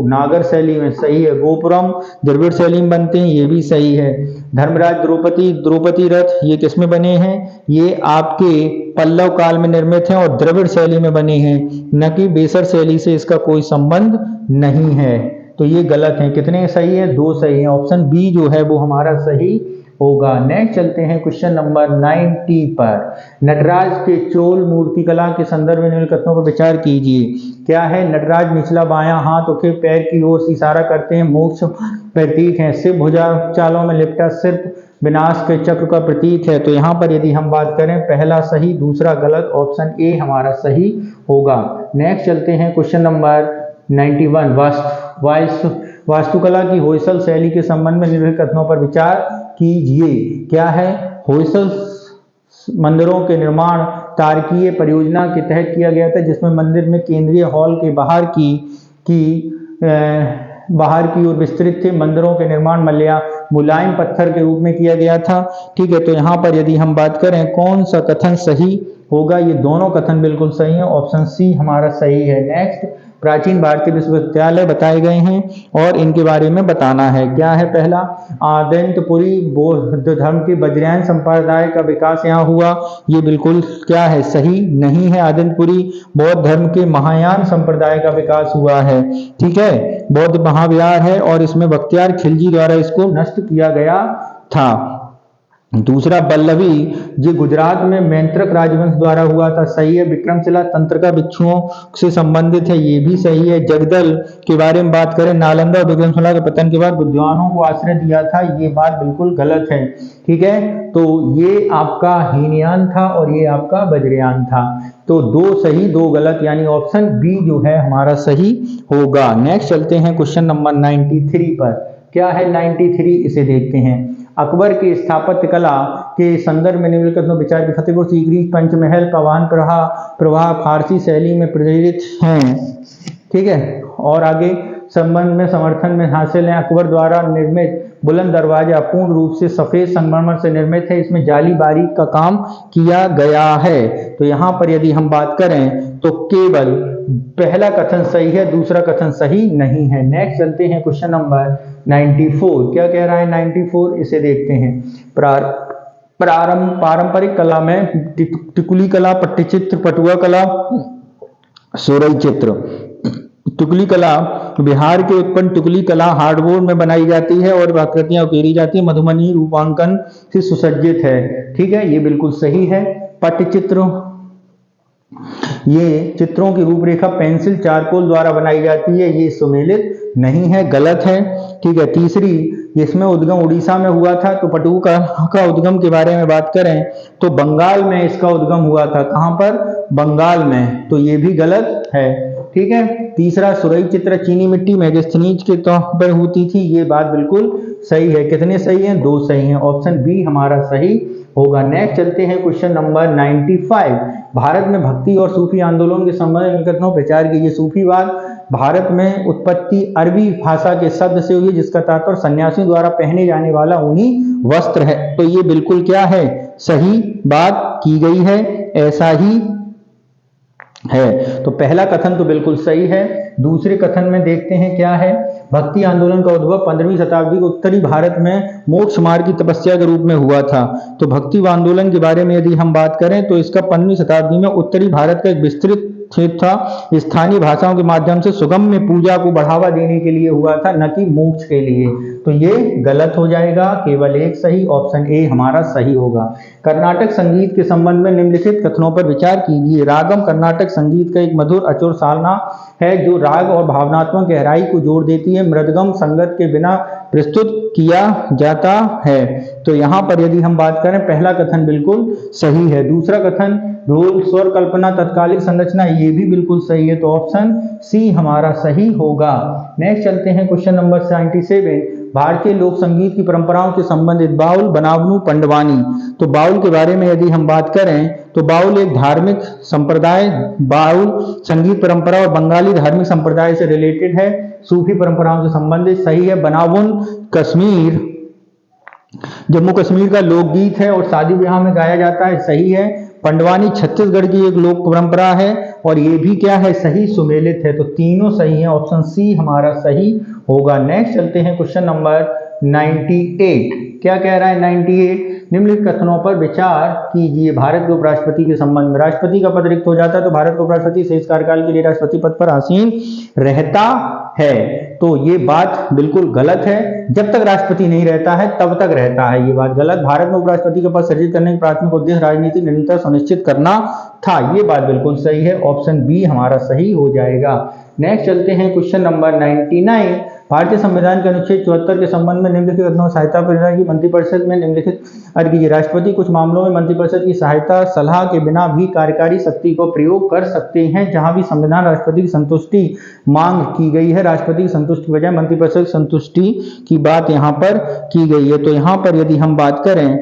नागर शैली में, सही है। गोपुरम द्रविड़ शैली में बनते हैं, ये भी सही है। धर्मराज द्रौपदी रथ ये किस में बने हैं? ये आपके पल्लव काल में निर्मित हैं और द्रविड़ शैली में बने हैं, न कि बेसर शैली से इसका कोई संबंध नहीं है। तो ये गलत है। कितने सही है? 2 सही है। ऑप्शन बी जो है वो हमारा सही होगा। नेक्स्ट चलते हैं क्वेश्चन नंबर 90 पर। नटराज के चोल मूर्तिकला के संदर्भ में निम्न कथनों पर विचार कीजिए। क्या है? नटराज निचला बायां हाथ उठे पैर की ओर इशारा करते हैं, मोक्ष प्रतीक है। शिव भुजा चालों में लिपटा सिर्फ विनाश के चक्र का प्रतीक है। तो यहाँ पर यदि हम बात करें, पहला सही, दूसरा गलत, ऑप्शन ए हमारा सही होगा। नेक्स्ट चलते हैं क्वेश्चन नंबर 91। वास्तुकला की होयसल शैली के संबंध में निम्नलिखित कथनों पर विचार कीजिए। क्या है? होयसल मंदिरों के निर्माण तारकीय परियोजना के तहत किया गया था, जिसमें मंदिर में केंद्रीय हॉल के बाहर की ओर विस्तृत थे। मंदिरों के निर्माण मुलायम पत्थर के रूप में किया गया था। ठीक है, तो यहाँ पर यदि हम बात करें कौन सा कथन सही होगा, ये दोनों कथन बिल्कुल सही है, ऑप्शन सी हमारा सही है। नेक्स्ट, प्राचीन भारतीय विश्वविद्यालय बताए गए हैं और इनके बारे में बताना है। क्या है? पहला, आदित्यपुरी बौद्ध धर्म के वज्रयान संप्रदाय का विकास यहाँ हुआ। ये बिल्कुल क्या है? सही नहीं है। आदित्यपुरी बौद्ध धर्म के महायान संप्रदाय का विकास हुआ है। ठीक है, बौद्ध महाविहार है और इसमें बख्तियार खिलजी द्वारा इसको नष्ट किया गया था। दूसरा, बल्लवी जो गुजरात में मैत्रक राजवंश द्वारा हुआ था, सही है। विक्रमशिला तंत्र का भिक्षुओं से संबंधित है, ये भी सही है। जगदल के बारे में बात करें, नालंदा और विक्रमशिला के पतन के बाद विद्वानों को आश्रय दिया था, ये बात बिल्कुल गलत है। ठीक है, तो ये आपका हीनयान था और ये आपका वज्रयान था। तो दो सही दो गलत, यानी ऑप्शन बी जो है हमारा सही होगा। नेक्स्ट चलते हैं क्वेश्चन नंबर 93 पर। क्या है 93? इसे देखते हैं। अकबर की स्थापत्य कला के संदर्भ में निम्नलिखित विचार की फतेहपुर सीकरी, पंचमहल का वाहन प्रवाह फारसी शैली में प्रेरित हैं। ठीक है, और आगे संबंध में समर्थन में हासिल है। अकबर द्वारा निर्मित बुलंद दरवाजा पूर्ण रूप से सफेद संगमरमर से निर्मित है, इसमें जाली बारीक का काम किया गया है। तो यहाँ पर यदि हम बात करें तो केवल पहला कथन सही है, दूसरा कथन सही नहीं है। नेक्स्ट चलते हैं क्वेश्चन नंबर 94। क्या कह रहा है 94? इसे देखते हैं। पारंपरिक कला में टिकुली कला, पट्टचित्र, पटुआ कला, सोरई चित्र। टुकली कला, बिहार के उत्पन्न टुकली कला हार्डबोर्ड में बनाई जाती है और आकृतियां उकेरी जाती है, मधुबनी रूपांकन से सुसज्जित है। ठीक है, ये बिल्कुल सही है। पट्टचित्र, ये चित्रों की रूपरेखा पेंसिल चारकोल द्वारा बनाई जाती है, ये सुमेलित नहीं है, गलत है। ठीक है, तीसरी, इसमें उद्गम उड़ीसा में हुआ था। तो पटुआ का उद्गम के बारे में बात करें तो बंगाल में इसका उद्गम हुआ था। कहां पर? बंगाल में, तो ये भी गलत है। ठीक है, तीसरा, सुरई चित्र चीनी मिट्टी मैगस्थनीज के तौर पर होती थी, ये बात बिल्कुल सही है। कितने सही हैं? दो सही हैं, ऑप्शन बी हमारा सही होगा। नेक्स्ट चलते हैं क्वेश्चन नंबर 95। भारत में भक्ति और सूफी आंदोलन के संबंध में विचार कीजिए। सूफीवाद भारत में उत्पत्ति अरबी भाषा के शब्द से हुई, जिसका तात्पर्य सन्यासियों द्वारा पहने जाने वाला ऊनी वस्त्र है। तो ये बिल्कुल क्या है? सही बात की गई है, ऐसा ही है। तो पहला कथन तो बिल्कुल सही है। दूसरे कथन में देखते हैं क्या है। भक्ति आंदोलन का उद्भव 15वीं शताब्दी को उत्तरी भारत में मोक्ष मार्ग की तपस्या के रूप में हुआ था। तो भक्ति आंदोलन के बारे में यदि हम बात करें तो इसका 15वीं शताब्दी में उत्तरी भारत का एक विस्तृत क्षेत्र था, स्थानीय भाषाओं के माध्यम से सुगम्य पूजा को बढ़ावा देने के लिए हुआ था, न कि मोक्ष के लिए। तो ये गलत हो जाएगा, केवल एक सही, ऑप्शन ए हमारा सही होगा। कर्नाटक संगीत के संबंध में निम्नलिखित कथनों पर विचार कीजिए। रागम कर्नाटक संगीत का एक मधुर अचूर सालना है जो राग और भावनात्मक गहराई को जोड़ देती है। मृदंगम संगत के बिना प्रस्तुत किया जाता है। तो यहाँ पर यदि हम बात करें, पहला कथन बिल्कुल सही है। दूसरा कथन, ढोल स्वर कल्पना तत्कालिक संरचना, ये भी बिल्कुल सही है। तो ऑप्शन सी हमारा सही होगा। नेक्स्ट चलते हैं क्वेश्चन नंबर 97। भारतीय लोक संगीत की परंपराओं से संबंधित बाउल, बनावनू, पंडवानी। तो बाउल के बारे में यदि हम बात करें तो बाउल एक धार्मिक संप्रदाय, बाउल संगीत परंपरा और बंगाली धार्मिक संप्रदाय से रिलेटेड है, सूफी परंपराओं से संबंधित, सही है। बनावुन कश्मीर, जम्मू कश्मीर का लोकगीत है और शादी ब्याह में गाया जाता है, सही है। पंडवानी छत्तीसगढ़ की एक लोक परंपरा है और ये भी क्या है? सही, सुमेलित है। तो तीनों सही है, ऑप्शन सी हमारा सही होगा। नेक्स्ट चलते हैं क्वेश्चन नंबर 98। क्या कह रहा है 98 निम्नलिखित कथनों पर विचार कीजिए। भारत के उपराष्ट्रपति के संबंध में, राष्ट्रपति का पद रिक्त हो जाता है तो भारत का उपराष्ट्रपति शेष कार्यकाल के लिए राष्ट्रपति पद पर आसीन रहता है। तो ये बात बिल्कुल गलत है, जब तक राष्ट्रपति नहीं रहता है तब तक रहता है, ये बात गलत। भारत में उपराष्ट्रपति का पद सृजित करने का प्राथमिक उद्देश्य राजनीतिक निरंतरता सुनिश्चित करना था, ये बात बिल्कुल सही है, ऑप्शन बी हमारा सही हो जाएगा। नेक्स्ट चलते हैं क्वेश्चन नंबर 99। भारतीय संविधान के अनुच्छेद 74 के संबंध में निम्नलिखित कथनों सहायता प्रदान की मंत्रिपरिषद में निम्नलिखित अर्ज कीजिए। राष्ट्रपति कुछ मामलों में मंत्रिपरिषद की सहायता सलाह के बिना भी कार्यकारी शक्ति को प्रयोग कर सकते हैं, जहां भी संविधान राष्ट्रपति की संतुष्टि मांग की गई है। राष्ट्रपति की संतुष्टि की बजाय मंत्रिपरिषद की संतुष्टि की बात यहाँ पर की गई है। तो यहाँ पर यदि हम बात करें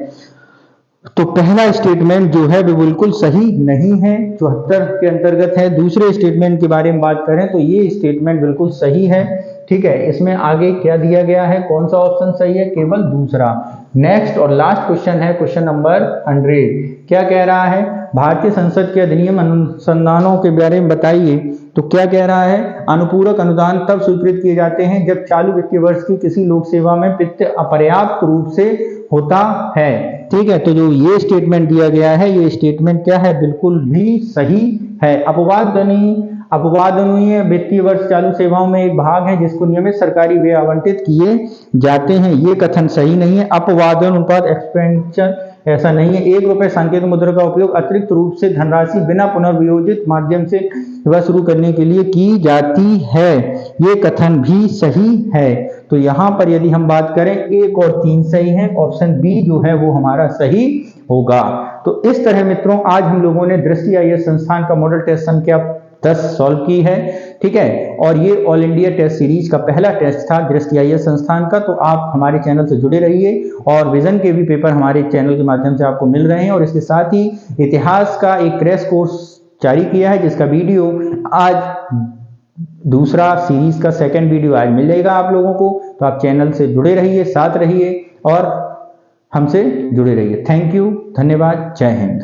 तो पहला स्टेटमेंट जो है वो बिल्कुल सही नहीं है, 74 के अंतर्गत है। दूसरे स्टेटमेंट के बारे में बात करें तो ये स्टेटमेंट बिल्कुल सही है, ठीक है। इसमें आगे क्या दिया गया है, कौन सा ऑप्शन सही है, केवल दूसरा। नेक्स्ट और लास्ट क्वेश्चन है क्वेश्चन नंबर 100। क्या कह रहा है, भारतीय संसद के अधिनियम अनुसंधानों के बारे में बताइए। तो क्या कह रहा है, अनुपूरक अनुदान तब स्वीकृत किए जाते हैं जब चालू वित्तीय वर्ष की किसी लोक सेवा में वित्त अपर्याप्त रूप से होता है, ठीक है। तो जो ये स्टेटमेंट दिया गया है, ये स्टेटमेंट क्या है, बिल्कुल भी सही है। अपवादनीय वित्तीय वर्ष चालू सेवाओं में एक भाग है जिसको नियमित सरकारी व्यय आवंटित किए जाते हैं, ये कथन सही नहीं है। अपवादानुपात एक्सपेंडिचर ऐसा नहीं है। 1 रुपए सांकेतिक मुद्रा का उपयोग अतिरिक्त रूप से धनराशि बिना पुनर्वियोजित माध्यम से सेवा शुरू करने के लिए की जाती है, ये कथन भी सही है। तो यहाँ पर यदि हम बात करें 1 और 3 सही है, ऑप्शन बी जो है वो हमारा सही होगा। तो इस तरह मित्रों आज हम लोगों ने दृष्टि आईएएस संस्थान का मॉडल टेस्ट संख्या 10 सॉल्व की है, ठीक है। और ये ऑल इंडिया टेस्ट सीरीज का पहला टेस्ट था दृष्टि आईएएस संस्थान का। तो आप हमारे चैनल से जुड़े रहिए और विजन के भी पेपर हमारे चैनल के माध्यम से आपको मिल रहे हैं। और इसके साथ ही इतिहास का एक क्रैश कोर्स जारी किया है जिसका वीडियो आज दूसरा सीरीज का सेकंड वीडियो आज मिलेगा आप लोगों को। तो आप चैनल से जुड़े रहिए, साथ रहिए और हमसे जुड़े रहिए। थैंक यू, धन्यवाद, जय हिंद।